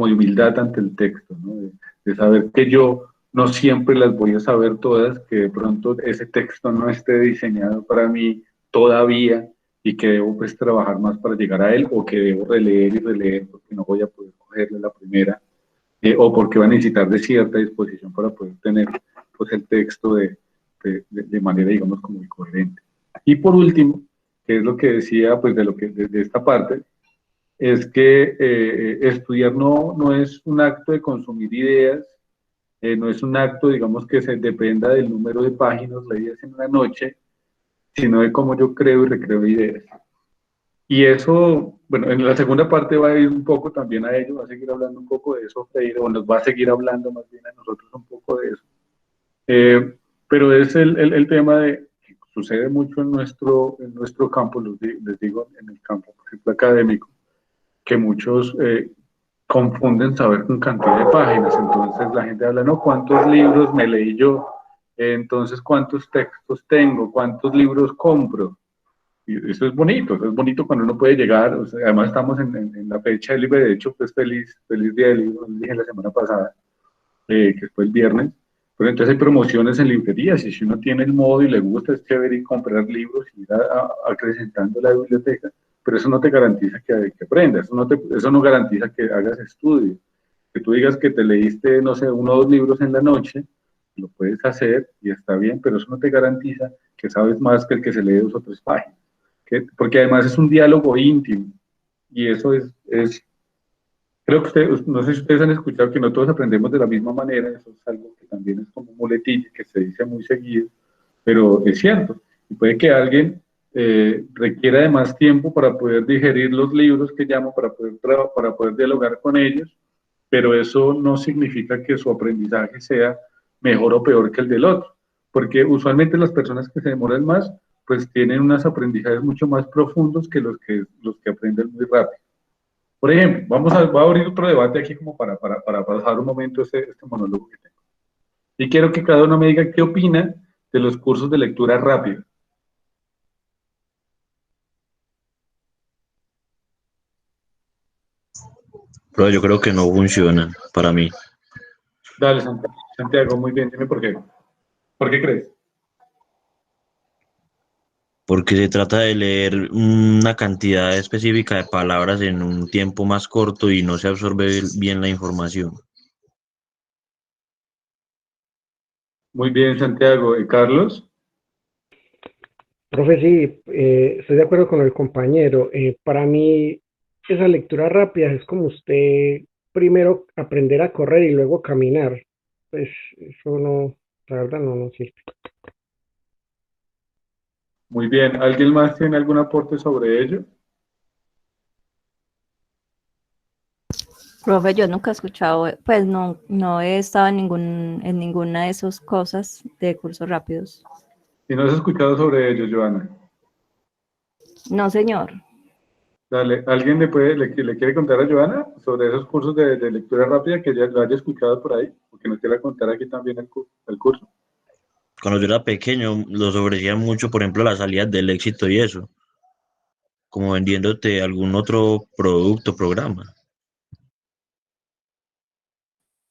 de humildad ante el texto, ¿no? De saber que yo no siempre las voy a saber todas, que de pronto ese texto no esté diseñado para mí todavía y que debo pues trabajar más para llegar a él, o que debo releer y releer porque no voy a poder cogerle la primera, o porque va a necesitar de cierta disposición para poder tener pues el texto de manera, digamos, como muy corriente. Y por último, que es lo que decía pues de esta parte, es que estudiar no es un acto de consumir ideas, no es un acto, digamos, que se dependa del número de páginas leídas en una noche, sino de cómo yo creo y recreo ideas. Y eso, bueno, en la segunda parte va a ir un poco también a ello, va a seguir hablando un poco de eso, Freire, o nos va a seguir hablando más bien a nosotros un poco de eso. Pero es el tema de que sucede mucho en nuestro campo, les digo, en el campo, por ejemplo, académico, que muchos confunden saber con cantidad de páginas. Entonces la gente habla, no, ¿cuántos libros me leí yo? Entonces, ¿cuántos textos tengo? ¿Cuántos libros compro? Y eso es bonito cuando uno puede llegar, o sea, además estamos en la fecha del libro, de hecho, pues feliz día del libro, lo dije la semana pasada, que fue el viernes, pero entonces hay promociones en librerías, y si uno tiene el modo y le gusta, es chévere ir comprar libros y ir acrecentando la biblioteca, pero eso no te garantiza que aprendas, eso no garantiza que hagas estudio, que tú digas que te leíste, no sé, 1 o 2 libros en la noche, lo puedes hacer y está bien, pero eso no te garantiza que sabes más que el que se lee 2 o 3 páginas. Porque además es un diálogo íntimo, y eso creo que ustedes, no sé si ustedes han escuchado que no todos aprendemos de la misma manera, eso es algo que también es como un muletilla que se dice muy seguido, pero es cierto, y puede que alguien requiera de más tiempo para poder digerir los libros que llamo, para poder dialogar con ellos, pero eso no significa que su aprendizaje sea mejor o peor que el del otro, porque usualmente las personas que se demoran más, pues tienen unos aprendizajes mucho más profundos que los que aprenden muy rápido. Por ejemplo, voy a abrir otro debate aquí como para pasar un momento este monólogo que tengo. Y quiero que cada uno me diga qué opina de los cursos de lectura rápida. Pero yo creo que no funcionan para mí. Dale, Santiago, muy bien, dime por qué. ¿Por qué crees? Porque se trata de leer una cantidad específica de palabras en un tiempo más corto y no se absorbe bien la información. Muy bien, Santiago. ¿Y Carlos? Profe, sí, estoy de acuerdo con el compañero. Para mí, esa lectura rápida es como usted primero aprender a correr y luego caminar. Pues eso no, la verdad no sirve. Muy bien. ¿Alguien más tiene algún aporte sobre ello? Profe, yo nunca he escuchado, pues no he estado en ninguna de esas cosas de cursos rápidos. ¿Y no has escuchado sobre ello, Joana? No, señor. Dale, ¿alguien le quiere contar a Joana sobre esos cursos de lectura rápida que ya lo haya escuchado por ahí? Porque nos quiera contar aquí también el curso. Cuando yo era pequeño, los ofrecían mucho, por ejemplo, las salidas del éxito y eso, como vendiéndote algún otro producto, programa.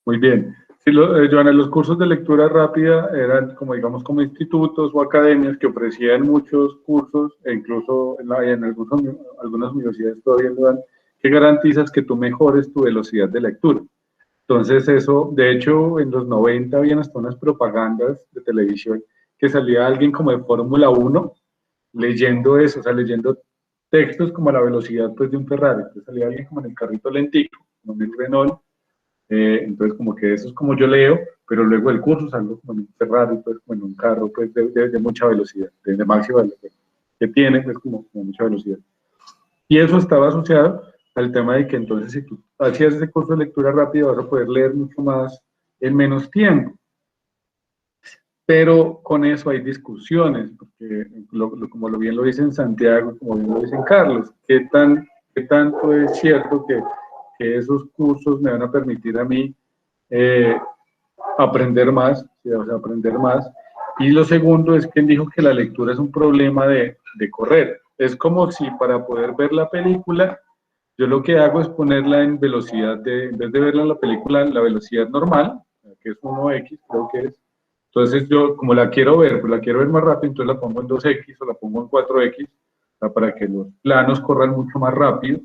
Muy bien. Sí, Joana, los cursos de lectura rápida eran como, digamos, como institutos o academias que ofrecían muchos cursos, e incluso en algunas universidades todavía lo dan, que garantizas que tú mejores tu velocidad de lectura. Entonces eso, de hecho, en los 90 habían hasta unas propagandas de televisión que salía alguien como de Fórmula 1 leyendo eso, o sea, leyendo textos como a la velocidad pues, de un Ferrari. Entonces salía alguien como en el carrito lentico, como en el Renault. Entonces como que eso es como yo leo, pero luego el curso salgo como en un Ferrari, pues como en un carro pues de mucha velocidad, de máxima velocidad, que tiene pues como mucha velocidad. Y eso estaba asociado al tema de que entonces si tú hacías ese curso de lectura rápida vas a poder leer mucho más en menos tiempo. Pero con eso hay discusiones, porque como bien lo dicen Santiago, como bien lo dicen Carlos, ¿qué tanto es cierto que esos cursos me van a permitir a mí aprender más, ¿sí? O sea, aprender más? Y lo segundo es quien dijo que la lectura es un problema de correr. Es como si para poder ver la película, yo lo que hago es ponerla en velocidad, en vez de verla en la película, la velocidad normal, que es 1x, creo que es. Entonces yo, como la quiero ver, pues la quiero ver más rápido, entonces la pongo en 2x o la pongo en 4x, para que los planos corran mucho más rápido.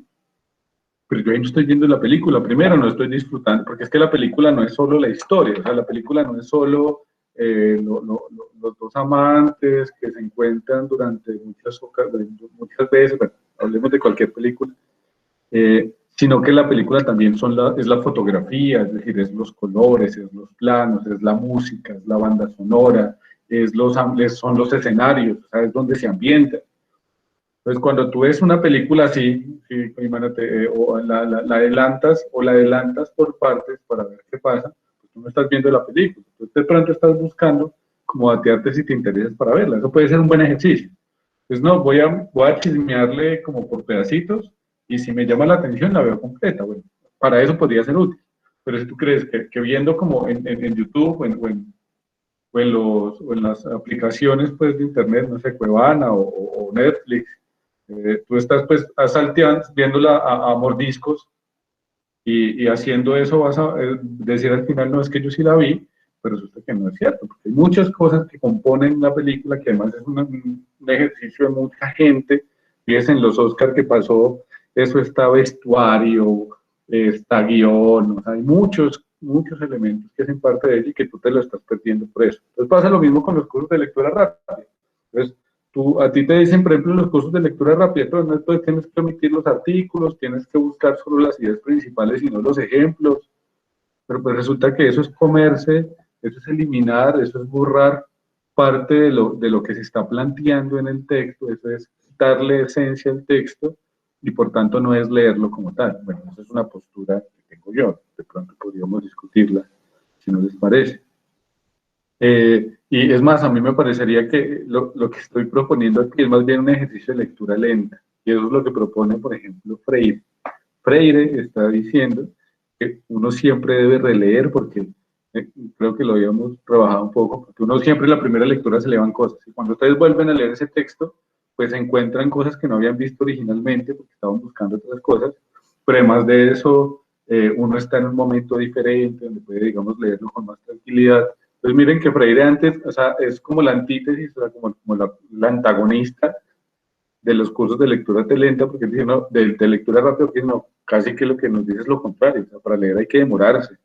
Pero yo ahí no estoy viendo la película, primero no estoy disfrutando, porque es que la película no es solo la historia, o sea, la película no es solo los dos amantes que se encuentran durante muchas veces, bueno, hablemos de cualquier película, sino que la película también es la fotografía, es decir, es los colores, es los planos, es la música, es la banda sonora, son los escenarios, o sea, es donde se ambienta. Entonces, cuando tú ves una película así, sí, imagínate, o la adelantas por partes para ver qué pasa, pues tú no estás viendo la película. Tú de pronto estás buscando como batearte si te interesas para verla. Eso puede ser un buen ejercicio. Entonces, no, voy a chismearle como por pedacitos y si me llama la atención la veo completa. Bueno, para eso podría ser útil. Pero si tú crees que viendo como en YouTube o en las aplicaciones pues, de internet, no sé, Cuevana o Netflix, tú estás pues salteando, viéndola a mordiscos y haciendo eso vas a decir al final, no, es que yo sí la vi, pero resulta que no es cierto, porque hay muchas cosas que componen la película, que además es un ejercicio de mucha gente, fíjense en los Oscar que pasó, eso está vestuario, está guión, o sea, hay muchos elementos que hacen parte de ella y que tú te lo estás perdiendo por eso. Entonces pasa lo mismo con los cursos de lectura rápida. Entonces, a ti te dicen, por ejemplo, en los cursos de lectura rápida, entonces tienes que omitir los artículos, tienes que buscar solo las ideas principales y no los ejemplos, pero pues resulta que eso es comerse, eso es eliminar, eso es borrar parte de lo que se está planteando en el texto, eso es darle esencia al texto y por tanto no es leerlo como tal. Bueno, esa es una postura que tengo yo, de pronto podríamos discutirla, si no les parece. Y es más, a mí me parecería que lo que estoy proponiendo aquí es más bien un ejercicio de lectura lenta, y eso es lo que propone, por ejemplo, Freire. Freire está diciendo que uno siempre debe releer, porque creo que lo habíamos trabajado un poco, porque uno siempre en la primera lectura se le van cosas, y cuando ustedes vuelven a leer ese texto, pues encuentran cosas que no habían visto originalmente, porque estaban buscando otras cosas, pero además de eso, uno está en un momento diferente, donde puede, digamos, leerlo con más tranquilidad. Entonces miren que Freire antes, o sea, es como la antítesis, o sea, como la antagonista de los cursos de lectura lenta, porque dice, no, de lectura rápida, porque no, casi que lo que nos dice es lo contrario, o sea, para leer hay que demorarse,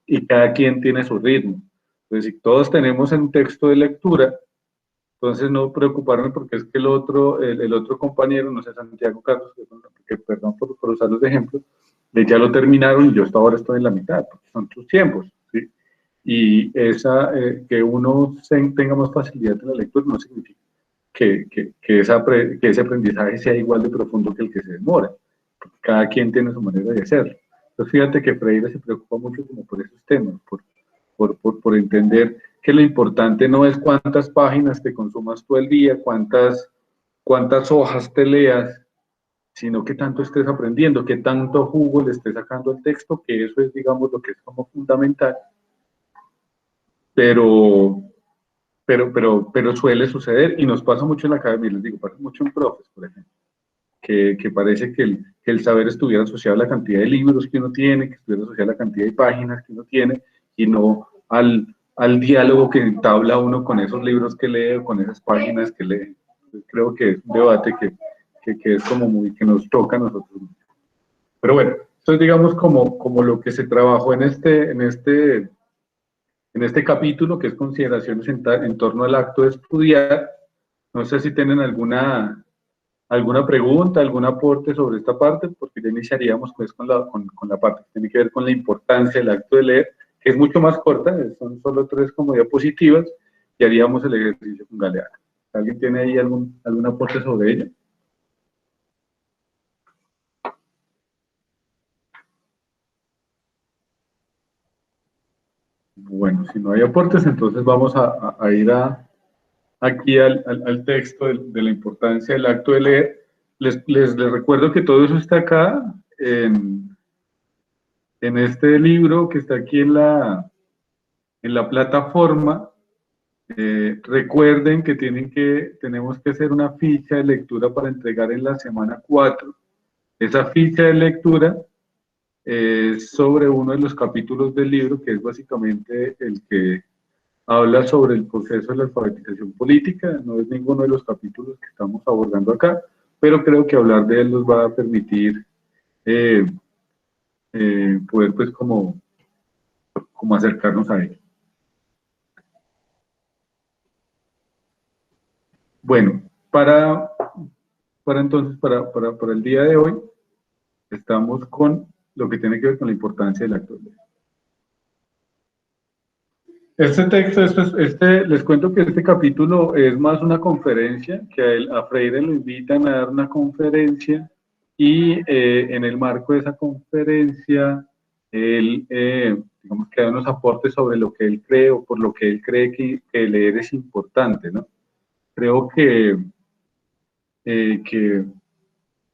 y cada quien tiene su ritmo. Entonces, si todos tenemos un texto de lectura, entonces no preocuparme porque es que el otro compañero, no sé, Santiago Carlos, que perdón por usarlos de ejemplo, ya lo terminaron y yo hasta ahora estoy en la mitad, porque son sus tiempos, ¿sí? Y que uno tenga más facilidad en la lectura no significa que ese aprendizaje sea igual de profundo que el que se demora. Cada quien tiene su manera de hacerlo. Entonces fíjate que Freire se preocupa mucho como por esos temas, por entender que lo importante no es cuántas páginas te consumas tú el día, cuántas hojas te leas, sino que tanto estés aprendiendo, que tanto jugo le estés sacando al texto, que eso es, digamos, lo que es como fundamental, pero suele suceder y nos pasa mucho en la academia, les digo, pasa mucho en profes, por ejemplo, que parece que el saber estuviera asociado a la cantidad de libros que uno tiene, que estuviera asociado a la cantidad de páginas que uno tiene, y no al diálogo que entabla uno con esos libros que lee o con esas páginas que lee. Creo que es un debate que es como muy, que nos toca a nosotros. Pero bueno, esto es, digamos, como lo que se trabajó en este capítulo, que es consideraciones en torno al acto de estudiar. No sé si tienen alguna pregunta, algún aporte sobre esta parte, porque ya iniciaríamos pues con la parte que tiene que ver con la importancia del acto de leer, que es mucho más corta, son solo 3 como diapositivas, y haríamos el ejercicio con Galeana. ¿Alguien tiene ahí algún aporte sobre ella? Bueno, si no hay aportes, entonces vamos a ir aquí al texto de la importancia del acto de leer. Les recuerdo que todo eso está acá en este libro que está aquí en la plataforma. Recuerden que tenemos que hacer una ficha de lectura para entregar en la semana 4. Esa ficha de lectura es sobre uno de los capítulos del libro, que es básicamente el que habla sobre el proceso de la alfabetización política. No es ninguno de los capítulos que estamos abordando acá, pero creo que hablar de él nos va a permitir poder pues como acercarnos a él. Bueno, para el día de hoy estamos con lo que tiene que ver con la importancia del acto de leer. Este texto, les cuento que este capítulo es más una conferencia, que a Freire lo invitan a dar una conferencia y en el marco de esa conferencia él, digamos que da unos aportes sobre lo que él cree o por lo que él cree que leer es importante, ¿no? Creo eh, que,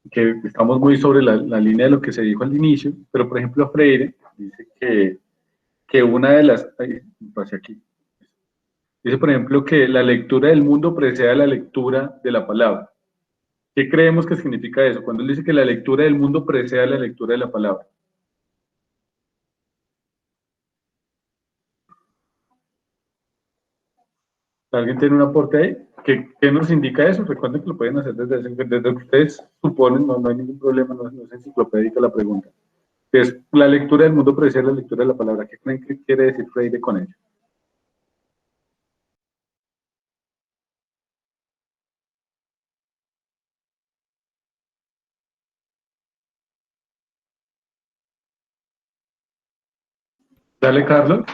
que estamos muy sobre la línea de lo que se dijo al inicio, pero por ejemplo Freire dice que una de las... Ay, pasé aquí. Dice, por ejemplo, que la lectura del mundo precede a la lectura de la palabra. ¿Qué creemos que significa eso? Cuando él dice que la lectura del mundo precede a la lectura de la palabra. ¿Alguien tiene un aporte ahí? ¿Qué nos indica eso? Recuerden que lo pueden hacer desde lo que ustedes suponen, no hay ningún problema, no es enciclopédica la pregunta. Es la lectura del mundo precede a la lectura de la palabra. ¿Qué creen que quiere decir Freire con ello? Dale, Carlos.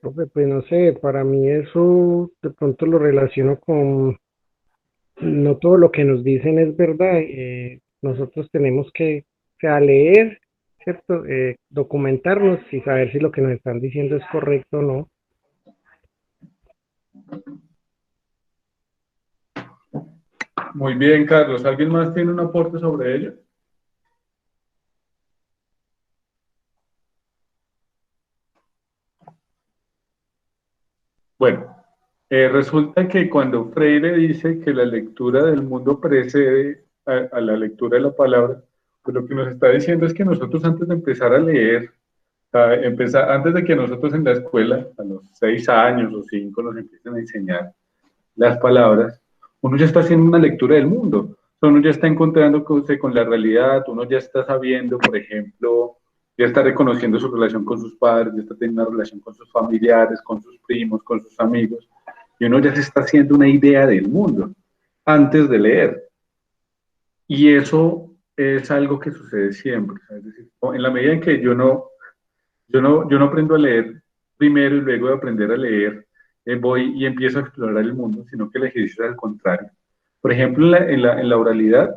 Profe, pues no sé, para mí eso de pronto lo relaciono con, no todo lo que nos dicen es verdad. Nosotros tenemos que, o sea, leer, ¿cierto? Documentarnos y saber si lo que nos están diciendo es correcto o no. Muy bien, Carlos. ¿Alguien más tiene un aporte sobre ello? Bueno, resulta que cuando Freire dice que la lectura del mundo precede a la lectura de la palabra, pues lo que nos está diciendo es que nosotros antes de empezar a leer, antes de que nosotros en la escuela, a los 6 años o 5, nos empiecen a enseñar las palabras, uno ya está haciendo una lectura del mundo. O sea, uno ya está encontrándose con la realidad, uno ya está sabiendo, por ejemplo, ya está reconociendo su relación con sus padres, ya está teniendo una relación con sus familiares, con sus primos, con sus amigos, y uno ya se está haciendo una idea del mundo antes de leer. Y eso es algo que sucede siempre. Es decir, en la medida en que yo no aprendo a leer primero y luego de aprender a leer, voy y empiezo a explorar el mundo, sino que el ejercicio es al contrario. Por ejemplo, en la oralidad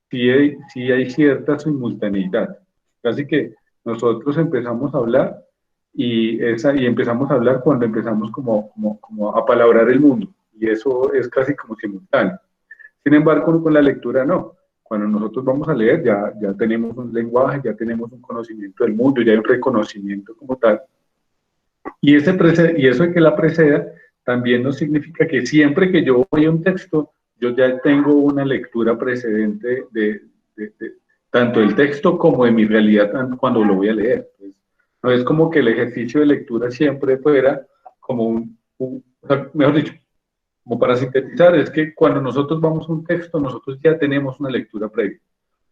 sí hay cierta simultaneidad. Así que nosotros empezamos a hablar y empezamos a hablar cuando empezamos como a palabrar el mundo. Y eso es casi como simultáneo. Sin embargo, con la lectura no. Cuando nosotros vamos a leer, ya tenemos un lenguaje, ya tenemos un conocimiento del mundo, ya hay un reconocimiento como tal. Y eso de que la preceda también no significa que siempre que yo voy a un texto, yo ya tengo una lectura precedente de tanto del texto como de mi realidad cuando lo voy a leer. Pues, no es como que el ejercicio de lectura siempre fuera como o sea, mejor dicho, como para sintetizar, es que cuando nosotros vamos a un texto, nosotros ya tenemos una lectura previa,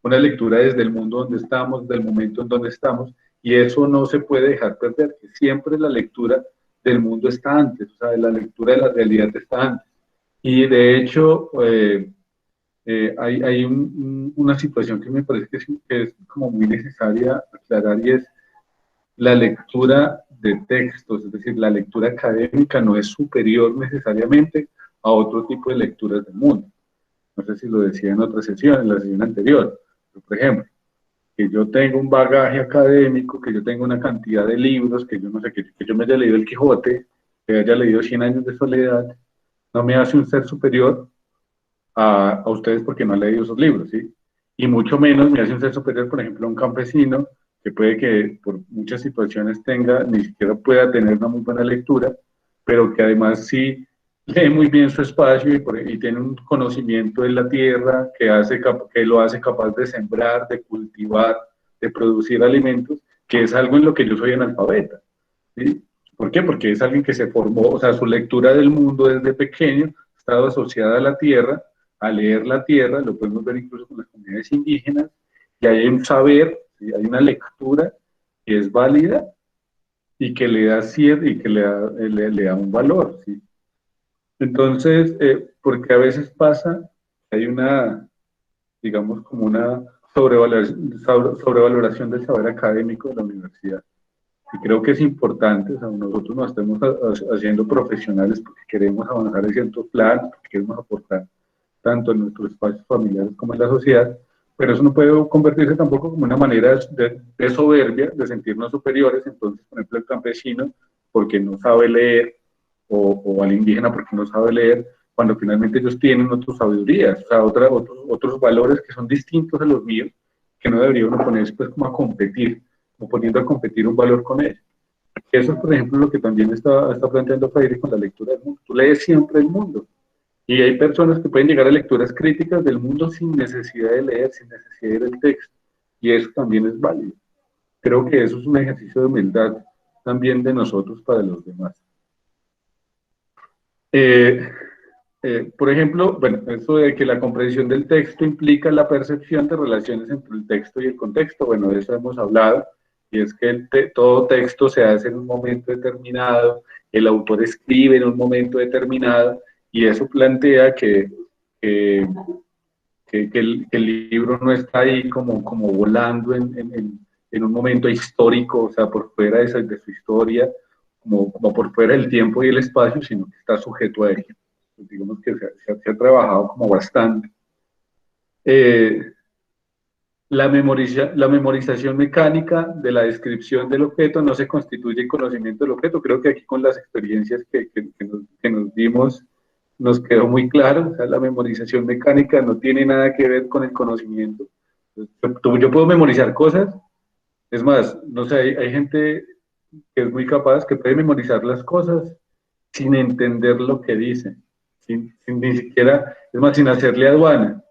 una lectura desde el mundo donde estamos, del momento en donde estamos, y eso no se puede dejar perder, que siempre la lectura del mundo está antes, o sea, la lectura de la realidad está antes. Y de hecho, hay una situación que me parece que es como muy necesaria aclarar, y es la lectura de textos, es decir, la lectura académica no es superior necesariamente a otro tipo de lecturas del mundo. No sé si lo decía en otra sesión, en la sesión anterior. Pero, por ejemplo, que yo tenga un bagaje académico, que yo tenga una cantidad de libros, que yo no sé, que yo me haya leído El Quijote, que haya leído 100 años de soledad, no me hace un ser superior a ustedes porque no han leído esos libros, ¿sí? Y mucho menos me hace un ser superior, por ejemplo, a un campesino que puede que por muchas situaciones ni siquiera pueda tener una muy buena lectura, pero que además sí lee muy bien su espacio y tiene un conocimiento de la tierra que lo hace capaz de sembrar, de cultivar, de producir alimentos, que es algo en lo que yo soy analfabeta, ¿sí? ¿Por qué? Porque es alguien que se formó, o sea, su lectura del mundo desde pequeño ha estado asociada a la tierra, a leer la tierra, lo podemos ver incluso con las comunidades indígenas, y hay un saber, ¿sí? Hay una lectura que es válida y que le da cierre y que le da un valor, ¿sí? Entonces, porque a veces pasa, hay una, digamos, como una sobrevaloración del saber académico de la universidad. Y creo que es importante, o sea, nosotros nos estamos haciendo profesionales porque queremos avanzar en ciertos planes, porque queremos aportar tanto en nuestros espacios familiares como en la sociedad, pero eso no puede convertirse tampoco como una manera de soberbia, de sentirnos superiores. Entonces, por ejemplo, el campesino, porque no sabe leer, o al indígena porque no sabe leer, cuando finalmente ellos tienen otras sabidurías, o sea, otros valores que son distintos a los míos, que no debería uno ponerse pues como a competir, como poniendo a competir un valor con ellos. Eso es, por ejemplo, lo que también está planteando Freire con la lectura del mundo. Tú lees siempre el mundo, y hay personas que pueden llegar a lecturas críticas del mundo sin necesidad de leer, sin necesidad de leer el texto, y eso también es válido. Creo que eso es un ejercicio de humildad también de nosotros para los demás. Por ejemplo, bueno, eso de que la comprensión del texto implica la percepción de relaciones entre el texto y el contexto, bueno, de eso hemos hablado, y es que todo texto se hace en un momento determinado, el autor escribe en un momento determinado, y eso plantea que el libro no está ahí como volando en un momento histórico, o sea, por fuera de su historia, como por fuera del tiempo y el espacio, sino que está sujeto a ello. Pues digamos que se ha trabajado como bastante. La memorización mecánica de la descripción del objeto no se constituye en conocimiento del objeto. Creo que aquí con las experiencias que nos dimos nos quedó muy claro. O sea, la memorización mecánica no tiene nada que ver con el conocimiento. Yo puedo memorizar cosas, es más, no sé, hay gente que es muy capaz, que puede memorizar las cosas sin entender lo que dice, sin ni siquiera, es más, sin hacerle aduana.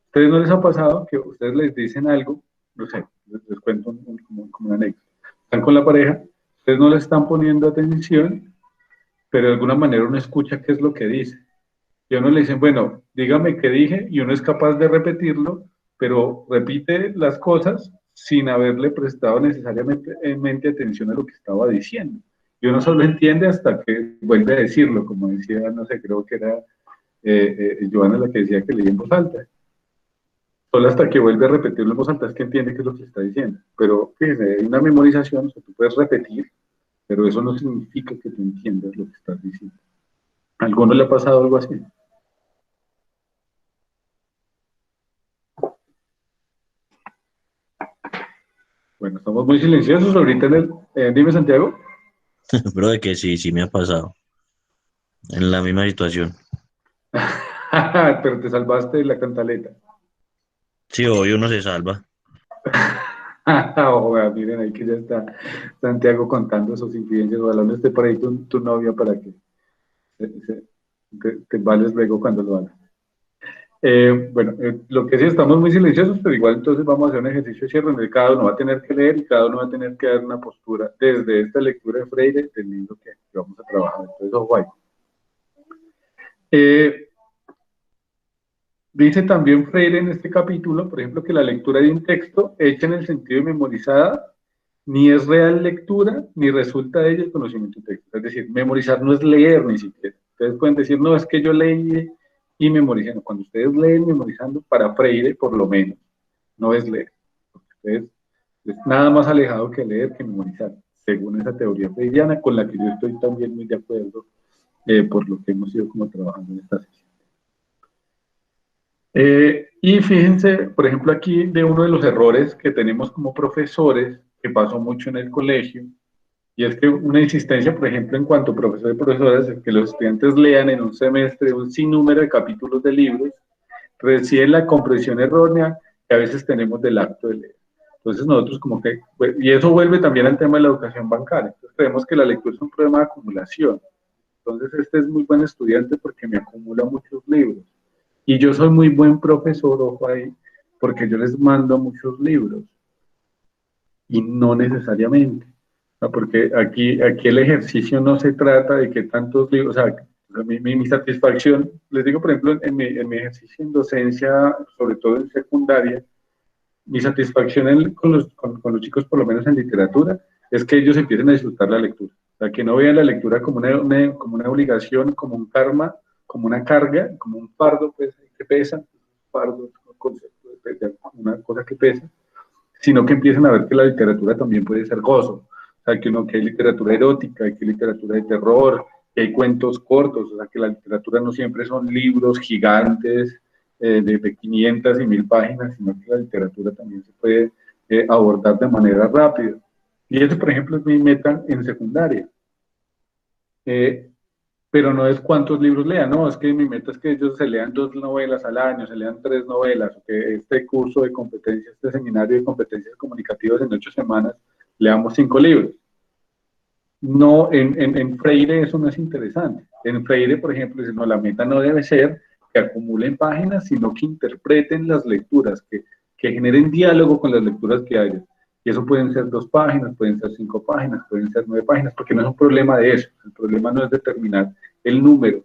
¿Ustedes no les ha pasado que ustedes les dicen algo? No sé, les cuento como una anécdota. Están con la pareja, ustedes no le están poniendo atención, pero de alguna manera uno escucha qué es lo que dice. Y a uno le dicen, bueno, dígame qué dije, y uno es capaz de repetirlo, pero repite las cosas sin haberle prestado necesariamente atención a lo que estaba diciendo. Y uno solo entiende hasta que vuelve a decirlo, como decía, no sé, creo que era Joana la que decía que leía en voz alta. Solo hasta que vuelve a repetirlo en voz alta es que entiende qué es lo que está diciendo. Pero fíjense, hay una memorización, o sea, tú puedes repetir, pero eso no significa que tú entiendas lo que estás diciendo. ¿A alguno le ha pasado algo así? Bueno, estamos muy silenciosos ahorita en el... dime, Santiago. Pero de que sí me ha pasado. En la misma situación. Pero te salvaste de la cantaleta. Sí, hoy uno se salva. Ojalá, miren ahí que ya está Santiago contando sus incidencias. Ojalá no esté por ahí tu novia para que te vales luego cuando lo hagas. Bueno, lo que sí, estamos muy silenciosos, pero igual entonces vamos a hacer un ejercicio de cierre donde cada uno va a tener que leer y cada uno va a tener que dar una postura desde esta lectura de Freire del libro que vamos a trabajar. Entonces, ojo ahí. Dice también Freire en este capítulo, por ejemplo, que la lectura de un texto hecha en el sentido de memorizada ni es real lectura, ni resulta de ella el conocimiento del texto. Es decir, memorizar no es leer ni siquiera. Ustedes pueden decir, no, es que yo leí y memoricé. No, cuando ustedes leen memorizando, para Freire, por lo menos, no es leer. Porque ustedes es nada más alejado que leer que memorizar, según esa teoría freiriana, con la que yo estoy también muy de acuerdo, por lo que hemos ido como trabajando en esta sesión. Y fíjense, por ejemplo, aquí de uno de los errores que tenemos como profesores, que pasó mucho en el colegio, y es que una insistencia, por ejemplo, en cuanto a profesores y profesoras, es que los estudiantes lean en un semestre un sinnúmero de capítulos de libros, reciben la comprensión errónea que a veces tenemos del acto de leer. Entonces nosotros como que, y eso vuelve también al tema de la educación bancaria, entonces creemos que la lectura es un problema de acumulación. Entonces este es muy buen estudiante porque me acumula muchos libros. Y yo soy muy buen profesor, ojo ahí, porque yo les mando muchos libros. Y no necesariamente. ¿No? Porque aquí el ejercicio no se trata de que tantos libros, o sea, mi satisfacción, les digo, por ejemplo, en mi ejercicio en docencia, sobre todo en secundaria, mi satisfacción con los chicos, por lo menos en literatura, es que ellos empiecen a disfrutar la lectura. O sea, que no vean la lectura como una obligación, como un karma, como una carga, como un fardo pues, que pesa, un fardo es un concepto de una cosa que pesa, sino que empiecen a ver que la literatura también puede ser gozo. O sea, que hay literatura erótica, que hay literatura de terror, que hay cuentos cortos, o sea, que la literatura no siempre son libros gigantes de 500 y 1000 páginas, sino que la literatura también se puede abordar de manera rápida. Y eso, por ejemplo, es mi meta en secundaria. Pero no es cuántos libros lean, no, es que mi meta es que ellos se lean 2 novelas al año, se lean 3 novelas, o que este curso de competencias, este seminario de competencias comunicativas en 8 semanas, leamos 5 libros. No, en Freire eso no es interesante. En Freire, por ejemplo, dice, no, la meta no debe ser que acumulen páginas, sino que interpreten las lecturas, que generen diálogo con las lecturas que haya. Y eso pueden ser 2 páginas, pueden ser 5 páginas, pueden ser 9 páginas, porque no es un problema de eso. El problema no es determinar el número,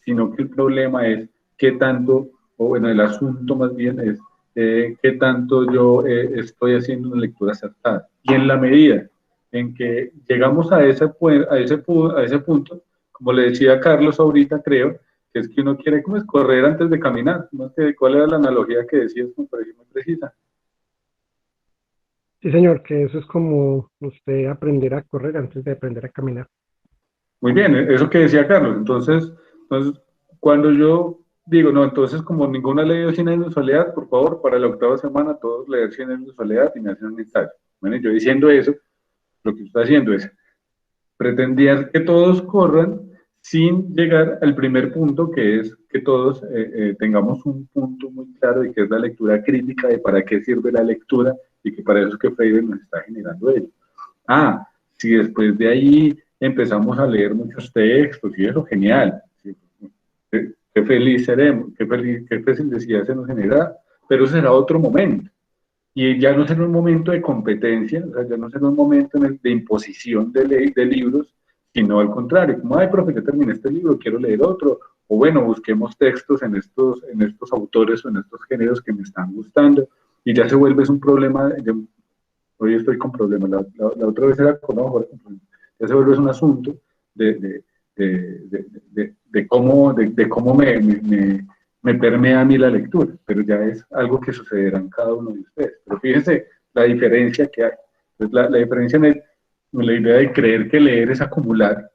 sino que el problema es qué tanto, o bueno, el asunto más bien es qué tanto yo estoy haciendo una lectura acertada. Y en la medida en que llegamos a ese punto, como le decía Carlos ahorita, creo, que es que uno quiere como es correr antes de caminar. ¿No? ¿Cuál era la analogía que decías? Me pareció muy precisa. Sí, señor, que eso es como usted aprender a correr antes de aprender a caminar. Muy bien, eso que decía Carlos. Entonces, cuando yo digo, no, entonces como ninguno ha leído 100 años de soledad, por favor, para la 8ª semana todos leer 100 años de soledad y me hacen un ensayo. Bueno, yo diciendo eso, lo que está haciendo es pretender que todos corran sin llegar al primer punto, que es que todos tengamos un punto muy claro de qué es la lectura crítica, de para qué sirve la lectura, y que para eso es que Freire nos está generando ello. Si después de ahí empezamos a leer muchos textos, y eso, genial, qué feliz seremos, qué felicidad se nos genera, pero será otro momento. Y ya no será un momento de competencia, o sea, ya no será un momento de imposición de libros, sino al contrario, como, ay, profe, ya terminé este libro, quiero leer otro, o bueno, busquemos textos en estos autores o en estos géneros que me están gustando, y ya se vuelve un problema, hoy estoy con problemas, la otra vez era con ojo, ya se vuelve un asunto de cómo me permea a mí la lectura, pero ya es algo que sucederá en cada uno de ustedes. Pero fíjense la diferencia que hay. Entonces, la diferencia en la idea de creer que leer es acumular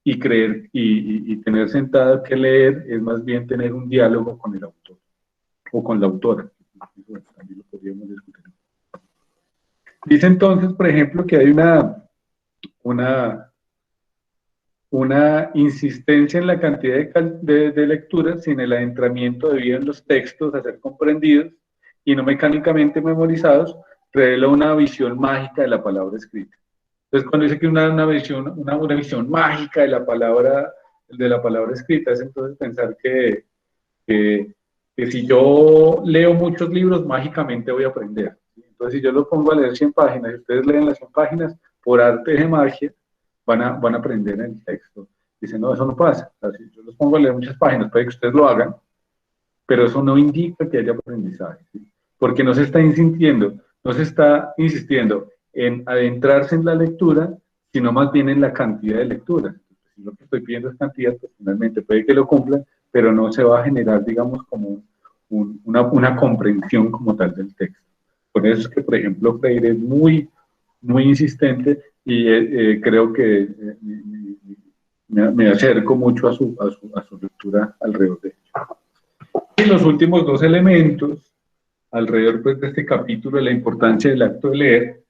y creer y tener sentado que leer es más bien tener un diálogo con el autor o con la autora. Eso también lo podríamos discutir. Dice entonces, por ejemplo, que hay una insistencia en la cantidad de lecturas sin el adentramiento debido en los textos a ser comprendidos y no mecánicamente memorizados, revela una visión mágica de la palabra escrita. Entonces, cuando dice que una visión mágica de la palabra escrita, es entonces pensar que si yo leo muchos libros, mágicamente voy a aprender. Entonces, si yo lo pongo a leer 100 páginas y ustedes leen las 100 páginas, por arte de magia, van a aprender en el texto. Dicen, no, eso no pasa. O sea, si yo los pongo a leer muchas páginas, puede que ustedes lo hagan, pero eso no indica que haya aprendizaje, ¿sí? Porque no se está insistiendo en adentrarse en la lectura, sino más bien en la cantidad de lecturas. Entonces, si lo que estoy pidiendo es cantidad, pues finalmente puede que lo cumplan, pero no se va a generar, digamos, como una comprensión como tal del texto. Por eso es que, por ejemplo, Freire es muy, muy insistente y creo que me acerco mucho a su lectura alrededor de ello. Y los últimos 2 elementos alrededor pues, de este capítulo de la importancia del acto de leer,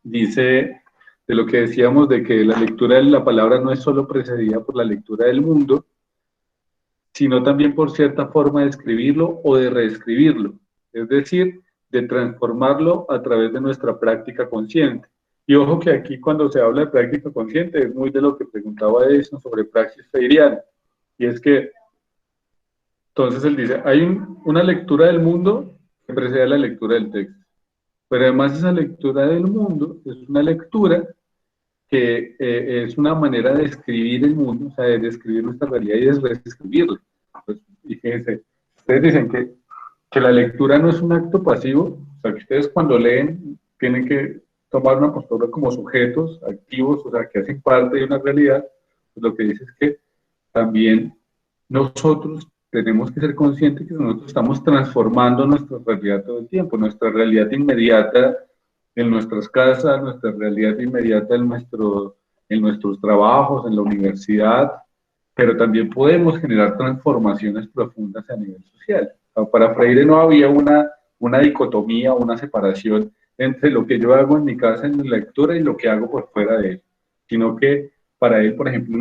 dice de lo que decíamos de que la lectura de la palabra no es solo precedida por la lectura del mundo, sino también por cierta forma de escribirlo o de reescribirlo, es decir, de transformarlo a través de nuestra práctica consciente. Y ojo que aquí cuando se habla de práctica consciente es muy de lo que preguntaba Edison sobre praxis freiriana, y es que entonces él dice, hay una lectura del mundo que precede a la lectura del texto, pero además esa lectura del mundo es una lectura que es una manera de escribir el mundo, o sea, de describir nuestra realidad y de reescribirla. Pues, y fíjense, ustedes dicen que la lectura no es un acto pasivo, o sea, que ustedes cuando leen tienen que tomar una postura como sujetos activos, o sea, que hacen parte de una realidad. Pues lo que dice es que también nosotros tenemos que ser conscientes que nosotros estamos transformando nuestra realidad todo el tiempo. Nuestra realidad inmediata en nuestras casas, nuestra realidad inmediata, en nuestros trabajos, en la universidad, pero también podemos generar transformaciones profundas a nivel social. Para Freire no había una dicotomía, una separación entre lo que yo hago en mi casa en mi lectura y lo que hago por fuera de él, sino que para él, por ejemplo,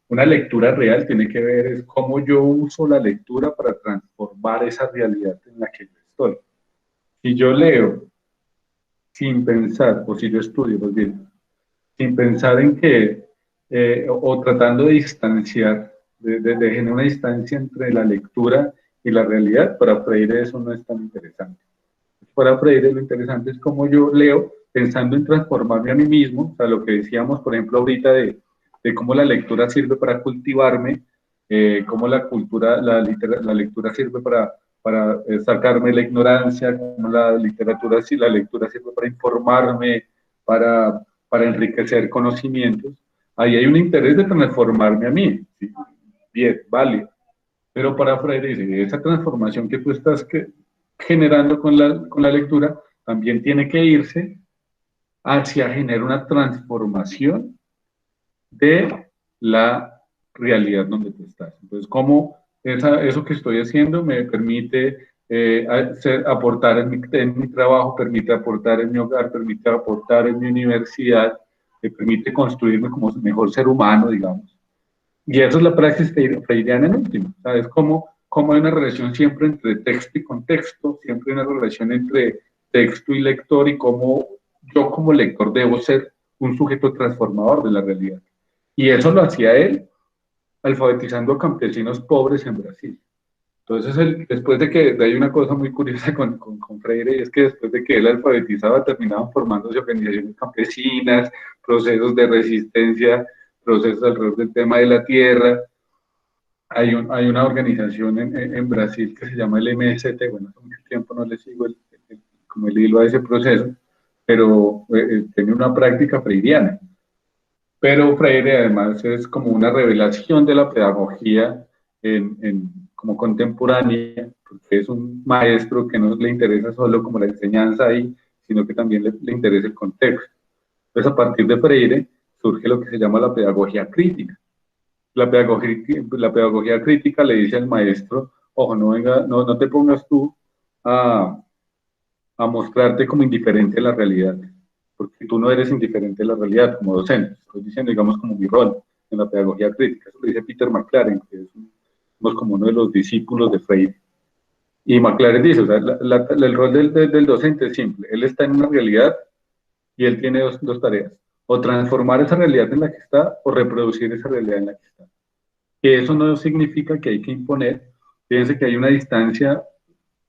una lectura real tiene que ver es cómo yo uso la lectura para transformar esa realidad en la que yo estoy. Si yo leo sin pensar, o si yo estudio, pues bien, sin pensar en que, o tratando de distanciar, de generar una distancia entre la lectura y la realidad, para Freire eso no es tan interesante. Para Freire lo interesante es cómo yo leo pensando en transformarme a mí mismo, o sea, lo que decíamos, por ejemplo, ahorita de cómo la lectura sirve para cultivarme, cómo la lectura sirve para sacarme la ignorancia, cómo la lectura sirve para informarme, para enriquecer conocimientos. Ahí hay un interés de transformarme a mí, ¿sí? Bien, vale. Pero para Freire dice, esa transformación que tú estás generando con la lectura también tiene que irse hacia generar una transformación de la realidad donde tú estás. Entonces, cómo eso que estoy haciendo me permite aportar en mi trabajo, permite aportar en mi hogar, permite aportar en mi universidad, me permite construirme como mejor ser humano, digamos. Y eso es la praxis freiriana en último. ¿Sabes? Cómo hay una relación siempre entre texto y contexto, siempre hay una relación entre texto y lector, y cómo yo como lector debo ser un sujeto transformador de la realidad. Y eso lo hacía él alfabetizando a campesinos pobres en Brasil. Entonces, después de que hay una cosa muy curiosa con Freire, y es que después de que él alfabetizaba, terminaban formándose organizaciones campesinas, procesos de resistencia, procesos alrededor del tema de la tierra. Hay una organización en Brasil que se llama el MST, bueno, hace mucho tiempo no le sigo como el hilo a ese proceso, pero tiene una práctica freiriana. Pero Freire además es como una revelación de la pedagogía como contemporánea, porque es un maestro que no le interesa solo como la enseñanza ahí, sino que también le interesa el contexto. Entonces, a partir de Freire surge lo que se llama la pedagogía crítica. La pedagogía crítica le dice al maestro, ojo, no te pongas tú a mostrarte como indiferente a la realidad, porque tú no eres indiferente a la realidad como docente. Estoy diciendo, digamos, como mi rol en la pedagogía crítica. Eso lo dice Peter McLaren, que es como uno de los discípulos de Freire. Y McLaren dice, o sea, el rol del docente es simple. Él está en una realidad y él tiene dos tareas. O transformar esa realidad en la que está, o reproducir esa realidad en la que está. Que eso no significa que hay que imponer. Fíjense que hay una distancia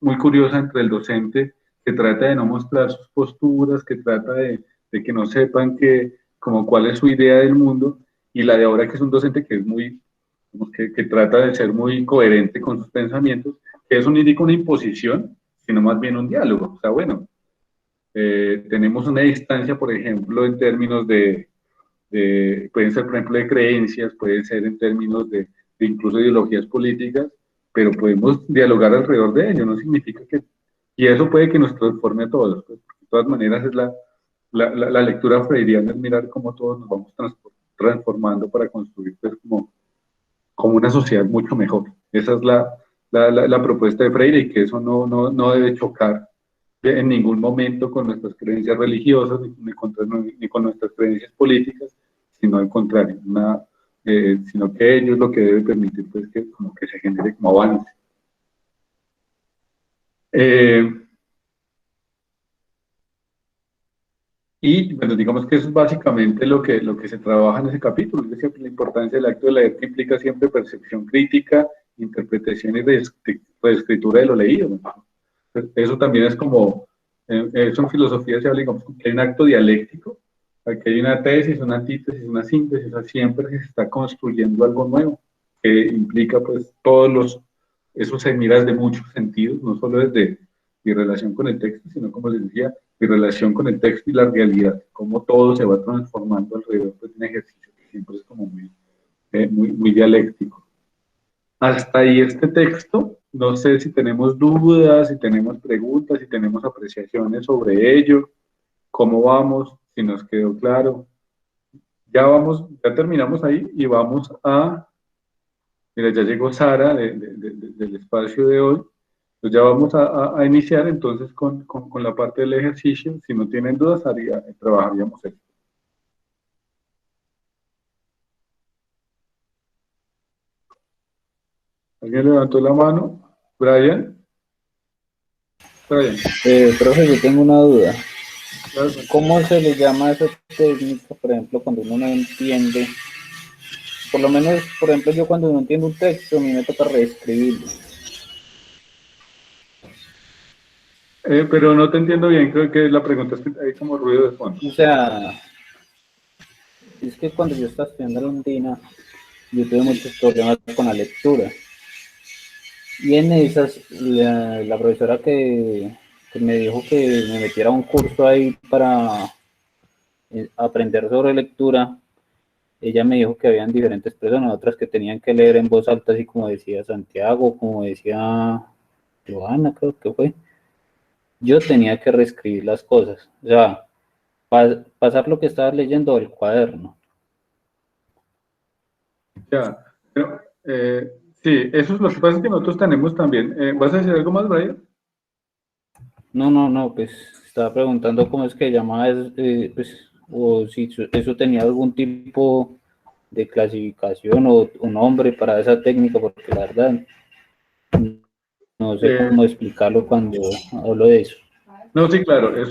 muy curiosa entre el docente que trata de no mostrar sus posturas, que trata de que no sepan como cuál es su idea del mundo, y la de ahora, que es un docente que es muy, que trata de ser muy coherente con sus pensamientos, que eso no indica una imposición, sino más bien un diálogo. O sea, bueno, tenemos una distancia, por ejemplo, en términos pueden ser, por ejemplo, de creencias, pueden ser en términos de incluso ideologías políticas, pero podemos dialogar alrededor de ello. No significa que, y eso puede que nos transforme a todos, pues, de todas maneras es la lectura freiriana, es mirar cómo todos nos vamos transformando para construir, pues, como una sociedad mucho mejor. Esa es la propuesta de Freire, y que eso no debe chocar en ningún momento con nuestras creencias religiosas, ni con nuestras creencias políticas, sino al contrario, sino que ello es lo que debe permitir, pues, que se genere como avance. Y bueno, digamos que eso es básicamente lo que se trabaja en ese capítulo. Es decir, la importancia del acto de leer, que implica siempre percepción crítica, interpretación y reescritura de lo leído, ¿no? Eso también es como, eso en filosofía se habla, digamos, que hay un acto dialéctico, aquí hay una tesis, una antítesis, una síntesis, o sea, siempre se está construyendo algo nuevo, que implica, pues, eso se mira desde muchos sentidos, no solo desde mi relación con el texto, sino, como les decía, mi relación con el texto y la realidad, cómo todo se va transformando alrededor de un ejercicio que siempre es como muy dialéctico. Hasta ahí este texto. No sé si tenemos dudas, si tenemos preguntas, si tenemos apreciaciones sobre ello. cómo vamos, si nos quedó claro. Ya terminamos ahí y vamos mira, ya llegó Sara del espacio de hoy. Pues ya vamos a iniciar entonces con la parte del ejercicio. Si no tienen dudas, trabajaríamos esto. ¿Alguien levantó la mano? ¿Brian? Profe, yo tengo una duda. Claro. ¿Cómo se le llama a esa técnica, por ejemplo, cuando uno no entiende? Por lo menos, por ejemplo, yo cuando no entiendo un texto, a mí me toca reescribirlo. Pero no te entiendo bien, creo que la pregunta es que hay como ruido de fondo. O sea, es que cuando yo estaba estudiando la Andina, yo tuve muchos problemas con la lectura. Y en esas, la profesora que me dijo que me metiera a un curso ahí para aprender sobre lectura, ella me dijo que habían diferentes personas, otras que tenían que leer en voz alta, así como decía Santiago, como decía Joana, creo que fue. Yo tenía que reescribir las cosas, o sea, pasar lo que estaba leyendo del cuaderno. Ya, pero, sí, eso es lo que pasa, es que nosotros tenemos también. ¿Vas a decir algo más, Brian? No, pues estaba preguntando cómo es que llamaba, pues, o si eso tenía algún tipo de clasificación o un nombre para esa técnica, porque la verdad no sé cómo explicarlo cuando hablo de eso. No, sí, claro, de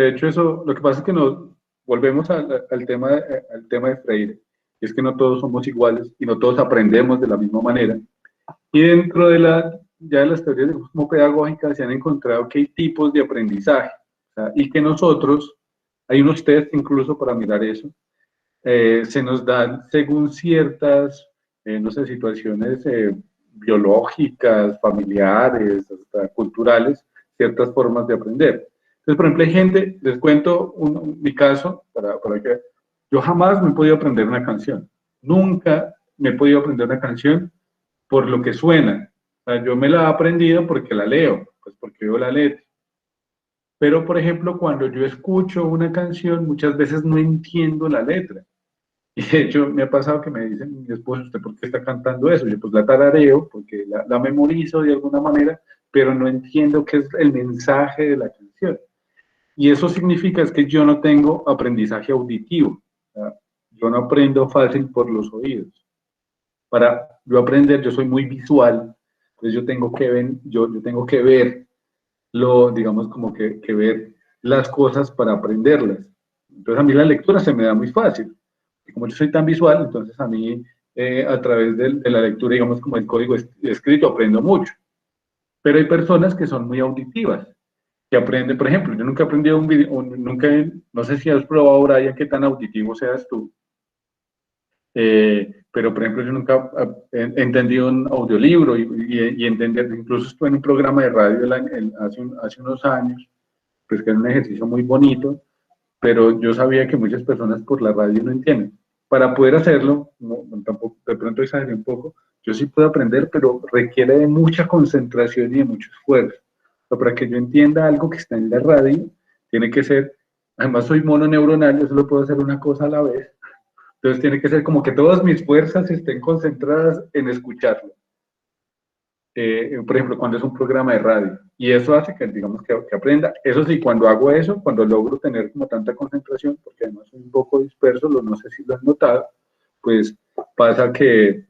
hecho, lo que pasa es que nos volvemos al tema de Freire, es que no todos somos iguales y no todos aprendemos de la misma manera. Y dentro de las teorías como pedagógicas se han encontrado que hay tipos de aprendizaje, y que nosotros, hay unos test incluso para mirar eso, se nos dan según ciertas, no sé, situaciones biológicas, familiares, hasta culturales, ciertas formas de aprender. Entonces, por ejemplo, hay gente, les cuento mi caso, para que yo jamás me he podido aprender una canción. Nunca me he podido aprender una canción por lo que suena. O sea, yo me la he aprendido porque la leo, pues porque veo la letra. Pero, por ejemplo, cuando yo escucho una canción, muchas veces no entiendo la letra. Y de hecho, me ha pasado que me dicen, mi esposo, ¿usted por qué está cantando eso? Yo pues la tarareo, porque la memorizo de alguna manera, pero no entiendo qué es el mensaje de la canción. Y eso significa es que yo no tengo aprendizaje auditivo. Yo no aprendo fácil por los oídos. Para yo aprender, yo soy muy visual, entonces yo tengo que ver, yo tengo que ver digamos como que ver las cosas para aprenderlas. Entonces a mí la lectura se me da muy fácil. Y como yo soy tan visual, entonces a mí a través de la lectura, digamos como el código escrito, aprendo mucho. Pero hay personas que son muy auditivas, que aprenden, por ejemplo, yo nunca he aprendido un video, no sé si has probado, Brian, qué tan auditivo seas tú. Pero por ejemplo yo nunca he entendido un audiolibro y entender, incluso estuve en un programa de radio hace unos años, pues que era un ejercicio muy bonito, pero yo sabía que muchas personas por la radio no entienden. Para poder hacerlo, tampoco, de pronto exageré un poco, yo sí puedo aprender, pero requiere de mucha concentración y de mucho esfuerzo. O sea, para que yo entienda algo que está en la radio, tiene que ser, además soy mono neuronal, yo solo puedo hacer una cosa a la vez. Entonces tiene que ser como que todas mis fuerzas estén concentradas en escucharlo. Por ejemplo, cuando es un programa de radio. Y eso hace que, digamos, que aprenda. Eso sí, cuando hago eso, cuando logro tener como tanta concentración, porque además soy un poco disperso, no sé si lo has notado, pues pasa que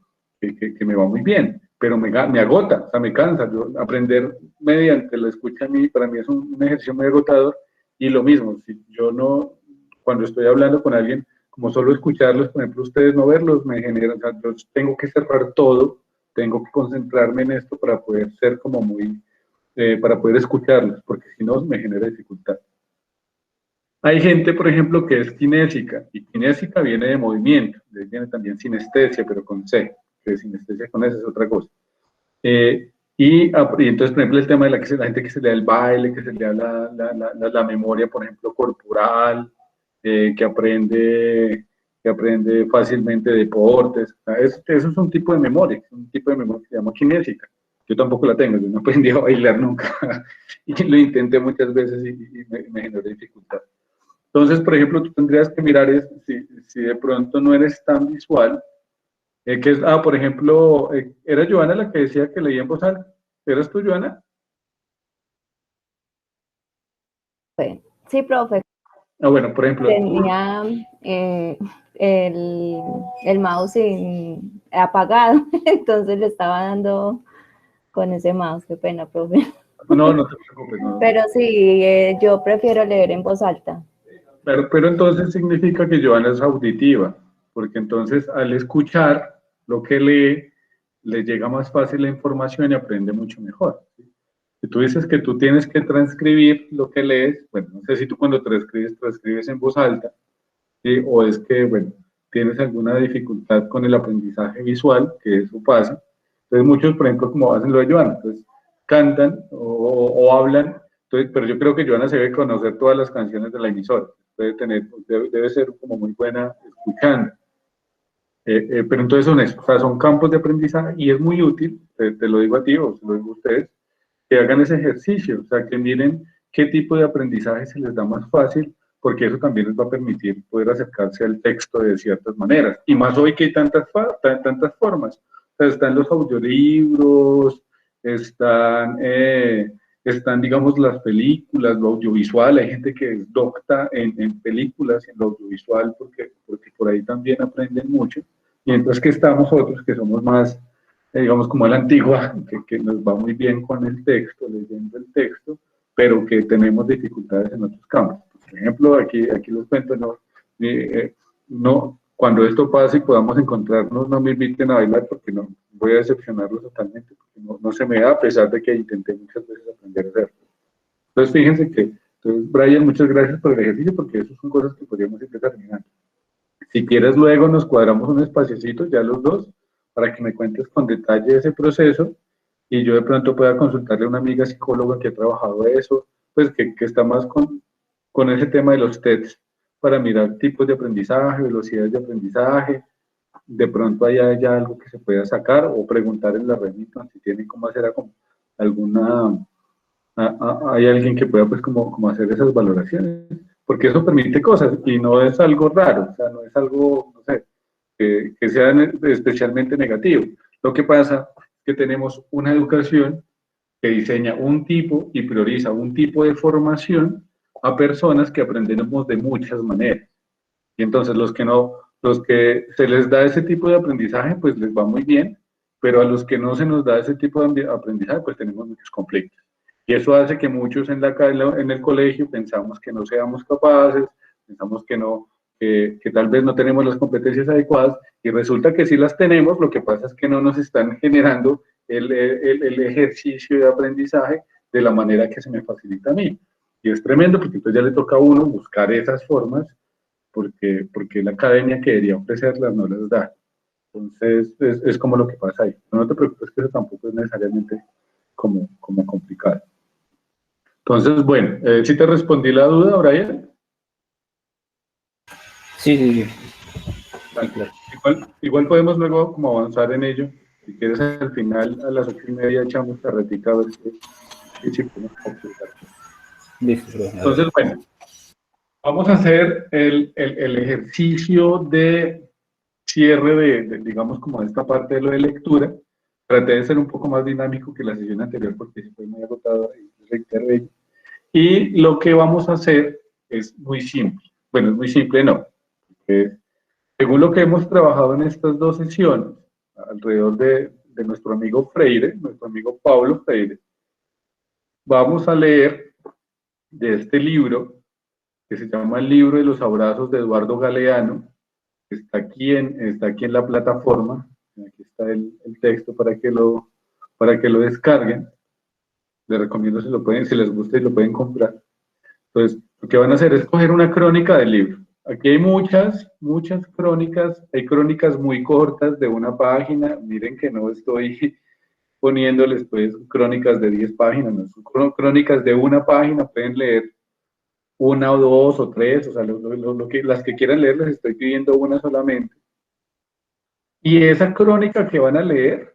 me va muy bien, pero me agota, o sea, me cansa. Aprender mediante la escucha a mí, para mí es un ejercicio muy agotador. Y lo mismo, si yo no, cuando estoy hablando con alguien, como solo escucharlos, por ejemplo, ustedes no verlos, me generan, o sea, yo tengo que cerrar todo, tengo que concentrarme en esto para poder ser como muy, para poder escucharlos, porque si no me genera dificultad. Hay gente, por ejemplo, que es kinésica, y kinésica viene de movimiento, viene también sinestesia, pero con C, que sinestesia con S es otra cosa. Y entonces, por ejemplo, el tema de la gente que se le da el baile, que se le da la memoria, por ejemplo, corporal, que aprende fácilmente deportes. Eso es un tipo de memoria que se llama kinésica. Yo tampoco la tengo, yo no aprendí a bailar nunca y lo intenté muchas veces y me generó dificultad. Entonces, por ejemplo, tú tendrías que mirar si de pronto no eres tan visual, por ejemplo, ¿era Joana la que decía que leía en voz alta? ¿Eras tú, Joana? Sí, profe. Bueno, por ejemplo, tenía el mouse apagado, entonces le estaba dando con ese mouse, qué pena, profe. No te preocupes. No. Pero sí, yo prefiero leer en voz alta. Pero entonces significa que Joana es auditiva, porque entonces al escuchar lo que lee, le llega más fácil la información y aprende mucho mejor. ¿Sí? Si tú dices que tú tienes que transcribir lo que lees, bueno, no sé si tú cuando transcribes en voz alta, ¿sí? O es que, bueno, tienes alguna dificultad con el aprendizaje visual, que eso pasa. Entonces muchos, por ejemplo, como hacen lo de Joana, entonces cantan o hablan, entonces, pero yo creo que Joana se debe conocer todas las canciones de la emisora, debe ser como muy buena escuchando. Pero entonces son eso, o sea, son campos de aprendizaje y es muy útil, te lo digo a ti o se lo digo a ustedes, que hagan ese ejercicio, o sea, que miren qué tipo de aprendizaje se les da más fácil, porque eso también les va a permitir poder acercarse al texto de ciertas maneras. Y más hoy que hay tantas formas. O sea, están los audiolibros, están, digamos, las películas, lo audiovisual. Hay gente que es docta en películas y en lo audiovisual porque por ahí también aprenden mucho. Mientras que estamos otros que somos más, digamos, como la antigua, que nos va muy bien con el texto, leyendo el texto, pero que tenemos dificultades en otros campos. Por ejemplo, aquí les cuento, cuando esto pase y podamos encontrarnos, no me inviten a bailar porque no voy a decepcionarlos totalmente, porque no se me da, a pesar de que intenté muchas veces aprender a hacerlo. Entonces, fíjense que, Brian, muchas gracias por el ejercicio, porque eso son cosas que podríamos ir terminando. Si quieres, luego nos cuadramos un espaciocito, ya los dos, para que me cuentes con detalle ese proceso y yo de pronto pueda consultarle a una amiga psicóloga que ha trabajado eso, pues que está más con ese tema de los TEDs, para mirar tipos de aprendizaje, velocidades de aprendizaje, de pronto haya algo que se pueda sacar o preguntar en la red si tienen cómo hacer alguna, hay alguien que pueda pues como hacer esas valoraciones, porque eso permite cosas y no es algo raro, o sea, no es algo, no sé, que sea especialmente negativo. Lo que pasa es que tenemos una educación que diseña un tipo y prioriza un tipo de formación a personas que aprendemos de muchas maneras. Y entonces los que se les da ese tipo de aprendizaje, pues les va muy bien, pero a los que no se nos da ese tipo de aprendizaje, pues tenemos muchos conflictos. Y eso hace que muchos en el colegio pensamos que no seamos capaces, pensamos que tal vez no tenemos las competencias adecuadas, y resulta que sí las tenemos, lo que pasa es que no nos están generando el ejercicio de aprendizaje de la manera que se me facilita a mí. Y es tremendo, porque entonces ya le toca a uno buscar esas formas, porque la academia que debería ofrecerlas no las da. Entonces, es como lo que pasa ahí. No te preocupes, que eso tampoco es necesariamente como complicado. Entonces, bueno, ¿sí te respondí la duda, Brian? Sí. Vale. Igual podemos luego como avanzar en ello. Si quieres, al final, a las 8:30, echamos carretica a ver si podemos completar. Listo. Entonces, bueno, vamos a hacer el ejercicio de cierre de, digamos, como esta parte de lo de lectura. Traté de ser un poco más dinámico que la sesión anterior porque se fue muy agotado y reiteré. Y lo que vamos a hacer es muy simple. Bueno, es muy simple, no. Según lo que hemos trabajado en estas dos sesiones, alrededor de nuestro amigo Freire, nuestro amigo Pablo Freire, vamos a leer de este libro, que se llama El libro de los abrazos de Eduardo Galeano, que está aquí en la plataforma. Aquí está el texto para que lo descarguen. Les recomiendo si les gusta y lo pueden comprar. Entonces, lo que van a hacer es coger una crónica del libro. Aquí hay muchas crónicas, hay crónicas muy cortas de una página. Miren que no estoy poniéndoles pues crónicas de 10 páginas, no, son crónicas de una página, pueden leer una o dos o tres, o sea, las que quieran leer les estoy pidiendo una solamente. Y esa crónica que van a leer,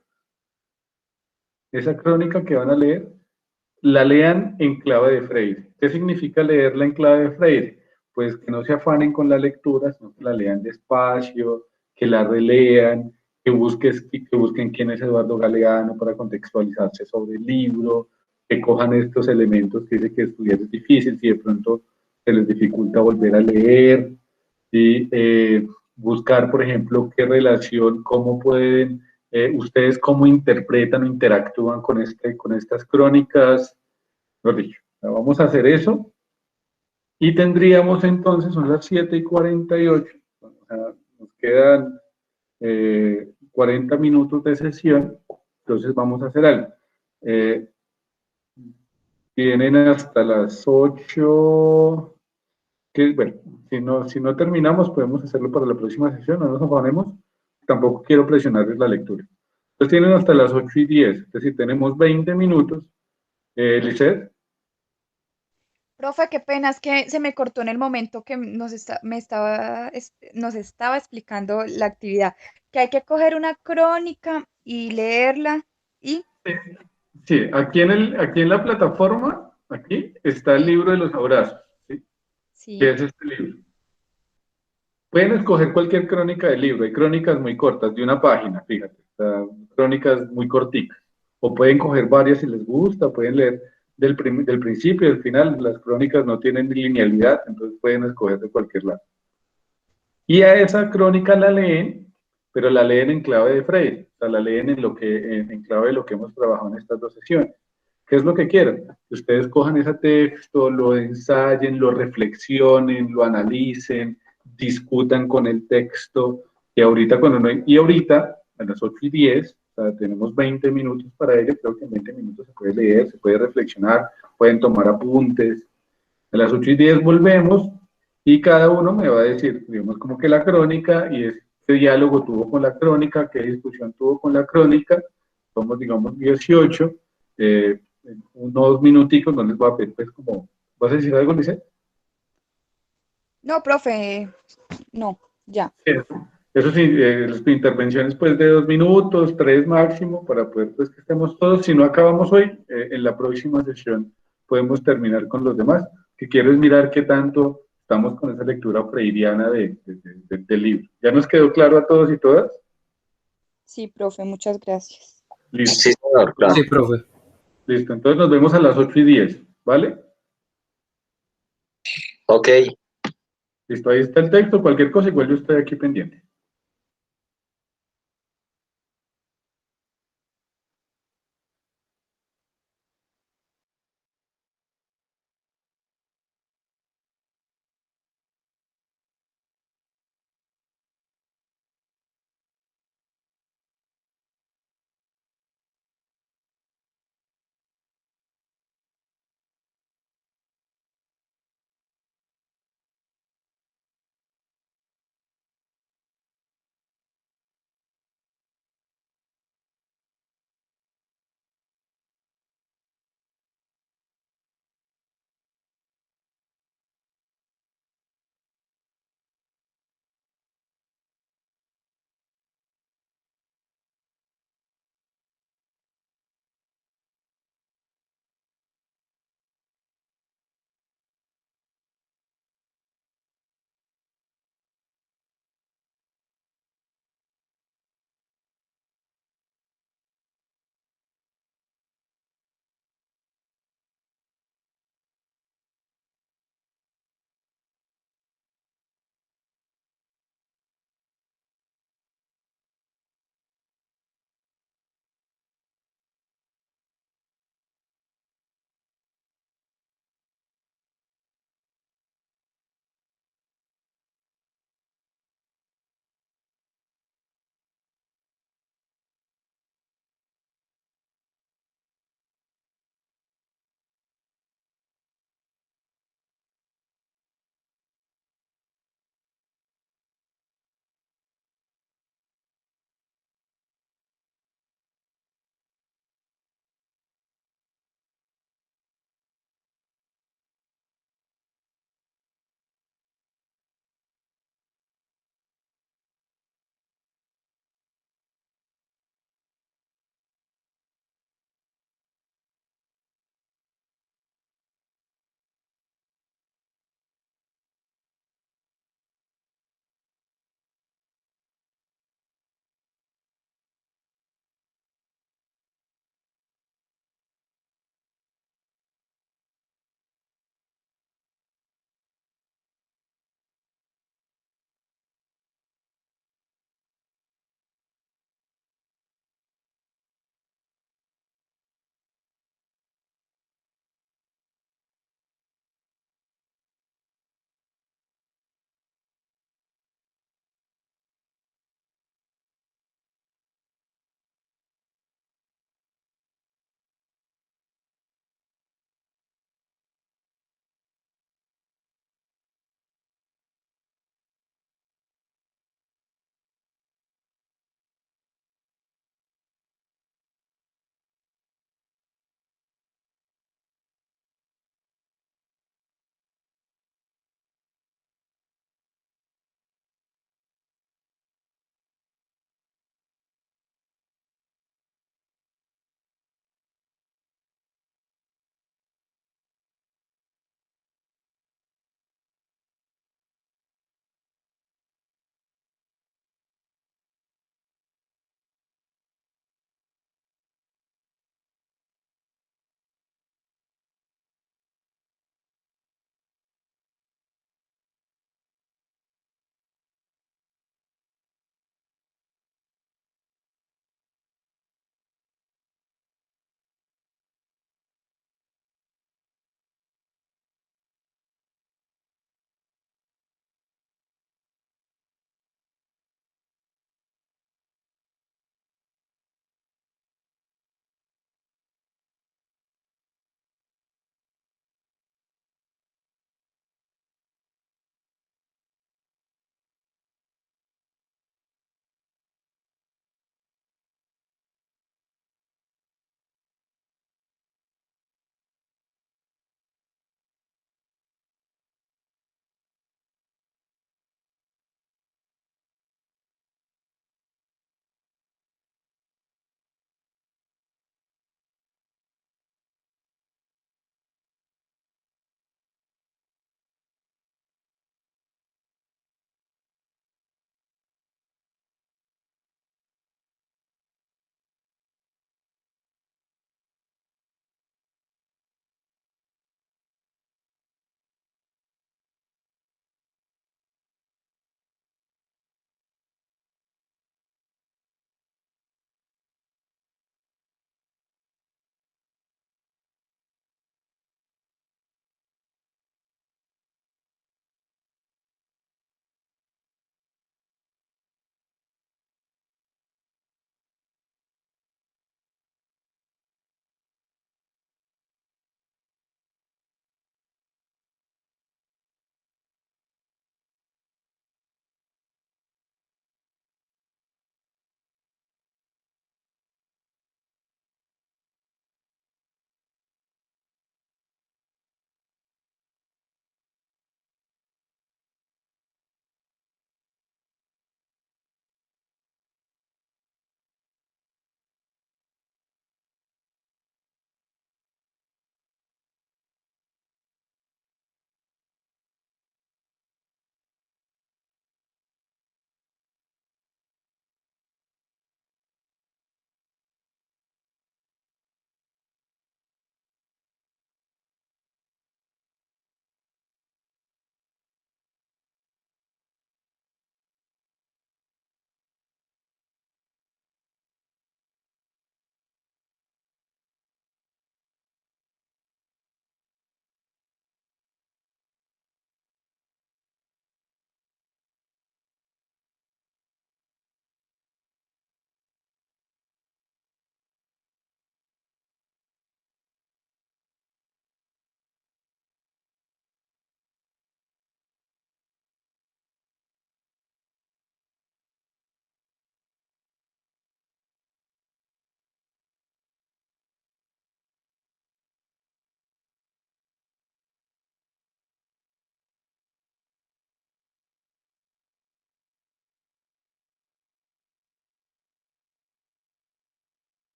la lean en clave de Freire. ¿Qué significa leerla en clave de Freire? pues que no se afanen con la lectura, sino que la lean despacio, que la relean, que busquen quién es Eduardo Galeano para contextualizarse sobre el libro, que cojan estos elementos que dice que estudiar es difícil, si de pronto se les dificulta volver a leer, y buscar, por ejemplo, qué relación, cómo pueden, ustedes cómo interpretan o interactúan con estas crónicas, mejor dicho, vamos a hacer eso, y tendríamos entonces, son las 7:48, o sea, nos quedan 40 minutos de sesión, entonces vamos a hacer algo. Tienen hasta las 8, que bueno, si no terminamos podemos hacerlo para la próxima sesión, no nos afanemos, tampoco quiero presionarles la lectura. Entonces tienen hasta las 8:10, es decir, tenemos 20 minutos. Lisette. Profe, qué pena, es que se me cortó en el momento que nos estaba explicando la actividad, que hay que coger una crónica y leerla y... Sí, aquí en la plataforma, aquí está el libro de los abrazos, ¿sí? Sí. ¿Qué es este libro? Pueden escoger cualquier crónica del libro, hay crónicas muy cortas, de una página, fíjate, crónicas muy corticas, o pueden coger varias si les gusta, pueden leer del principio y del final, las crónicas no tienen linealidad, entonces pueden escoger de cualquier lado. Y a esa crónica la leen, pero la leen en clave de Freire, o sea, la leen en clave de lo que hemos trabajado en estas dos sesiones. ¿Qué es lo que quieren? Que ustedes cojan ese texto, lo ensayen, lo reflexionen, lo analicen, discutan con el texto, y ahorita a las 8:10, o sea, tenemos 20 minutos para ello, creo que en 20 minutos se puede leer, se puede reflexionar, pueden tomar apuntes. A las 8:10 volvemos y cada uno me va a decir, digamos, como que la crónica y qué diálogo tuvo con la crónica, qué discusión tuvo con la crónica. Somos, digamos, 18, unos minuticos, no les voy a pedir, pues, como, ¿vas a decir algo, Lice? No, profe, no, ya. Eso sí, las intervenciones, pues, de 2 minutos, 3 máximo, para poder, pues, que estemos todos. Si no acabamos hoy, en la próxima sesión podemos terminar con los demás, que quiero es mirar qué tanto estamos con esa lectura freiriana del libro. ¿Ya nos quedó claro a todos y todas? Sí, profe, muchas gracias. Listo. Sí, señor, claro. Sí, profe. Listo, entonces nos vemos a las 8:10, ¿vale? Ok. Listo, ahí está el texto, cualquier cosa, igual yo estoy aquí pendiente.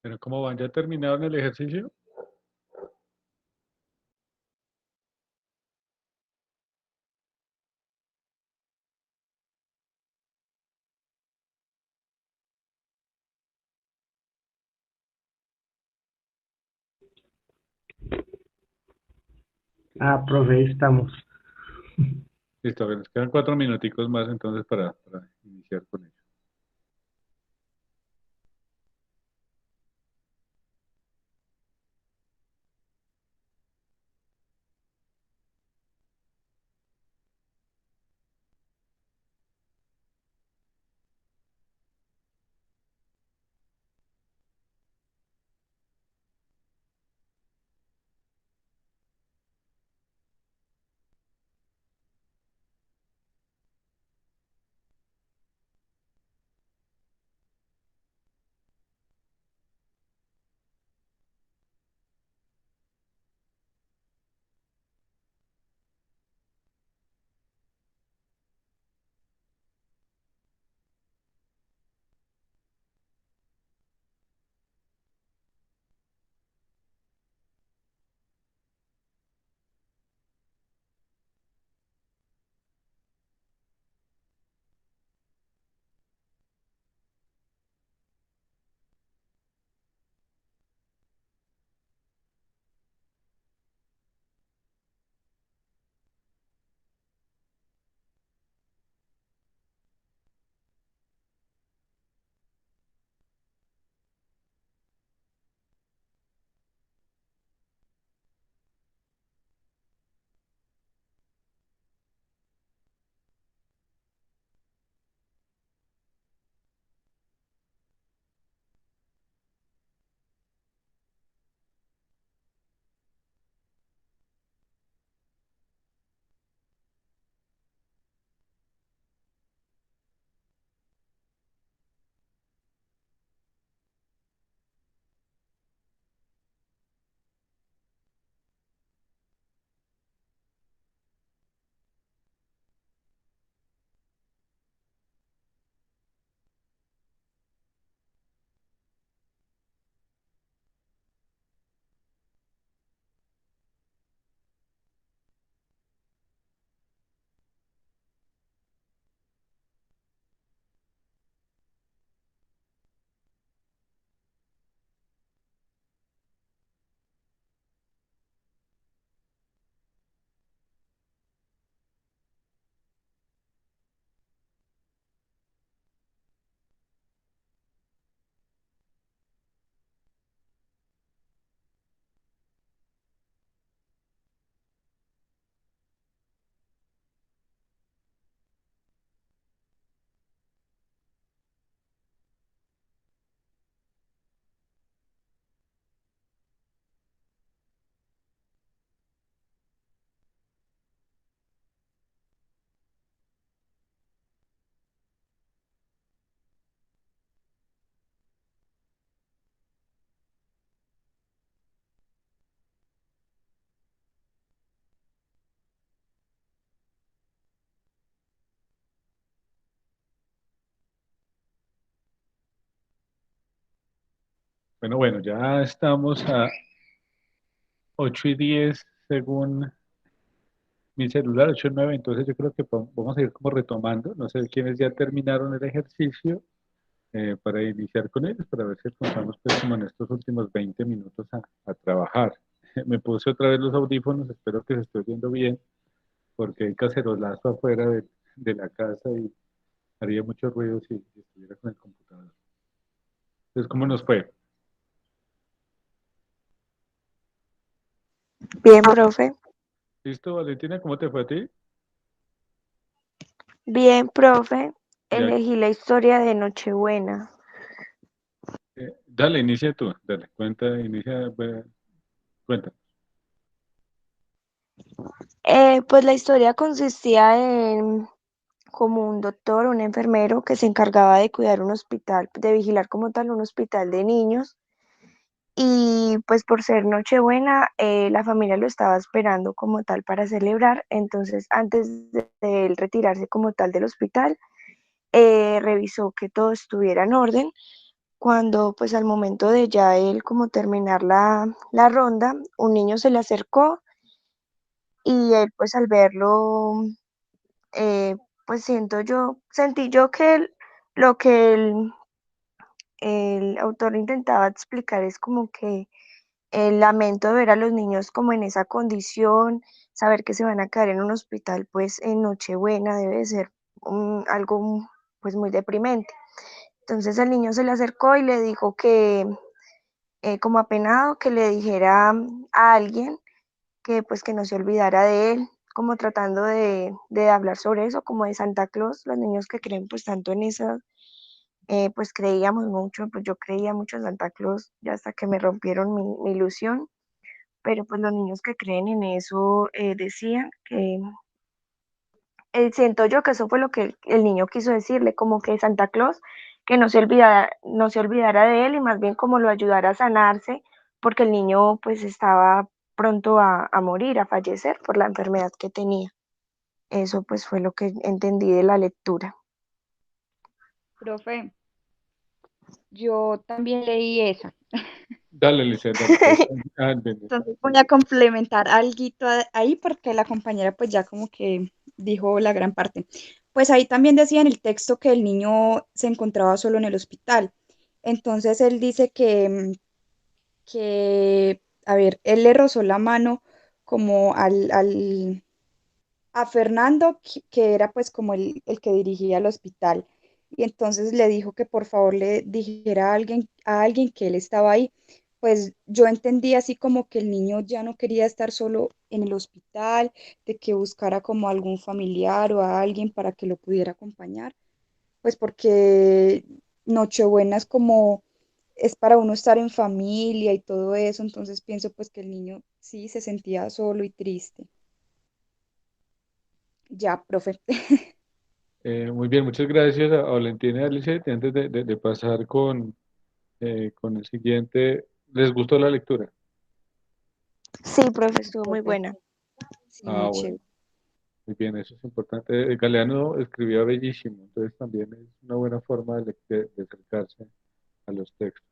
Pero ¿cómo van? ¿Ya terminaron el ejercicio? Profe, ahí estamos. Listo, a ver, nos quedan 4 minuticos más entonces para iniciar con ello. Bueno, ya estamos a 8:10 según mi celular, 8:09, entonces yo creo que vamos a ir como retomando. No sé quiénes ya terminaron el ejercicio para iniciar con ellos, para ver si alcanzamos pues como en estos últimos 20 minutos a trabajar. Me puse otra vez los audífonos, espero que se esté oyendo bien, porque hay cacerolazo afuera de la casa y haría mucho ruido si estuviera con el computador. Entonces, ¿cómo nos fue? Bien, profe. ¿Listo, Valentina? ¿Cómo te fue a ti? Bien, profe. Ya, Elegí la historia de Nochebuena. dale, inicia tú, dale, cuenta. Pues la historia consistía en como un doctor, un enfermero que se encargaba de cuidar un hospital, de vigilar como tal un hospital de niños. Y pues por ser Nochebuena, la familia lo estaba esperando como tal para celebrar. Entonces, antes de él retirarse como tal del hospital, revisó que todo estuviera en orden, cuando pues al momento de ya él como terminar la ronda, un niño se le acercó y él pues al verlo, pues sentí yo que lo que el autor intentaba explicar es como que el lamento de ver a los niños como en esa condición, saber que se van a caer en un hospital pues en Nochebuena debe ser algo pues muy deprimente. Entonces el niño se le acercó y le dijo que, como apenado, que le dijera a alguien que pues que no se olvidara de él, como tratando de hablar sobre eso, como de Santa Claus, los niños que creen pues tanto en eso, pues creíamos mucho, pues yo creía mucho en Santa Claus, ya hasta que me rompieron mi ilusión, pero pues los niños que creen en eso decían que siento yo que eso fue lo que el niño quiso decirle, como que Santa Claus, que no se olvidara de él y más bien como lo ayudara a sanarse, porque el niño pues estaba pronto a morir, a fallecer por la enfermedad que tenía. Eso pues fue lo que entendí de la lectura. Profe, yo también leí esa. Dale, Lisette, dale. Entendí. Entonces voy a complementar alguito ahí porque la compañera pues ya como que dijo la gran parte. Pues ahí también decía en el texto que el niño se encontraba solo en el hospital. Entonces él dice que, a ver, él le rozó la mano como a Fernando, que era pues como el que dirigía el hospital. Y entonces le dijo que por favor le dijera a alguien que él estaba ahí. Pues yo entendí así como que el niño ya no quería estar solo en el hospital, de que buscara como algún familiar o a alguien para que lo pudiera acompañar, pues porque Nochebuena es para uno estar en familia y todo eso, entonces pienso pues que el niño sí se sentía solo y triste. Ya, profe. Muy bien, muchas gracias a Valentina y a Lisette. Antes de pasar con el siguiente, ¿les gustó la lectura? Sí, profe, estuvo muy buena. Sí, Ah, muy bueno, chévere. muy bien, eso es importante. Galeano escribía bellísimo, entonces también es una buena forma de acercarse a los textos.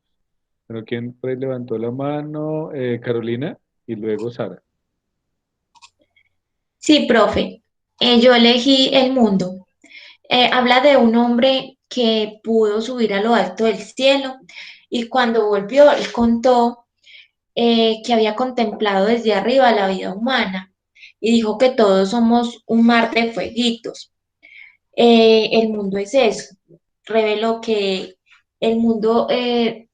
Bueno, ¿quién por ahí levantó la mano? Carolina y luego Sara. Sí, profe. Yo elegí El Mundo. Habla de un hombre que pudo subir a lo alto del cielo y cuando volvió, él contó que había contemplado desde arriba la vida humana y dijo que todos somos un mar de fueguitos. El mundo es eso. Reveló que el mundo es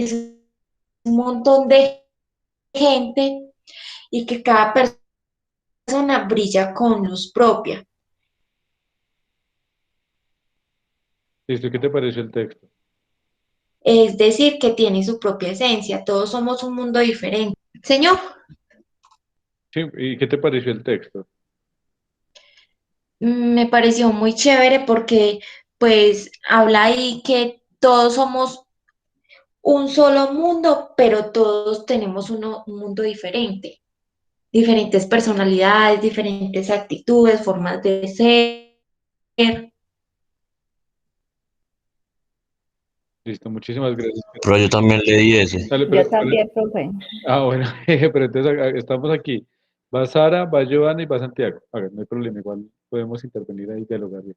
un montón de gente y que cada persona brilla con luz propia. ¿Listo? ¿Qué te pareció el texto? Es decir, que tiene su propia esencia. Todos somos un mundo diferente. Señor, Sí, ¿y qué te pareció el texto? me pareció muy chévere porque pues habla ahí que todos somos un solo mundo, pero todos tenemos un mundo diferente, diferentes personalidades, diferentes actitudes, formas de ser. Listo, muchísimas gracias, Pero yo Carolina. también leí ese. Dale, Yo también, profe. bueno, pero entonces estamos aquí. Va Sara, va Joana y va Santiago. A ver, no hay problema, igual podemos intervenir ahí y dialogar bien.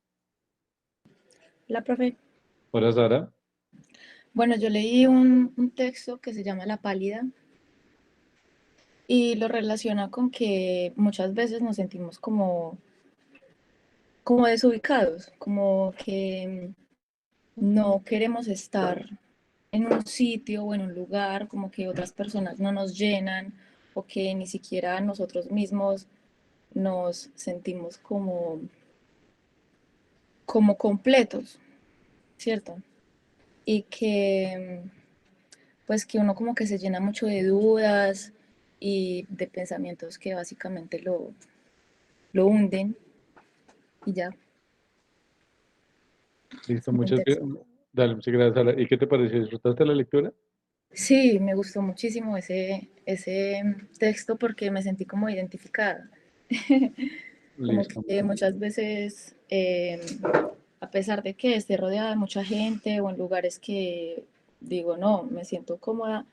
La profe. Hola, Sara. Bueno, yo leí un texto que se llama La Pálida y lo relaciona con que muchas veces nos sentimos como desubicados, como que no queremos estar en un sitio o en un lugar, como que otras personas no nos llenan o que ni siquiera nosotros mismos nos sentimos como completos, ¿cierto? Y que pues que uno como que se llena mucho de dudas y de pensamientos que básicamente lo hunden y ya. Listo, Buen texto. Dale, muchas gracias, Sara. ¿Y qué te pareció? ¿Disfrutaste la lectura? Sí, me gustó muchísimo ese texto porque me sentí como identificada. Como Listo. que muchas veces a pesar de que esté rodeada de mucha gente o en lugares que digo, no, me siento cómoda,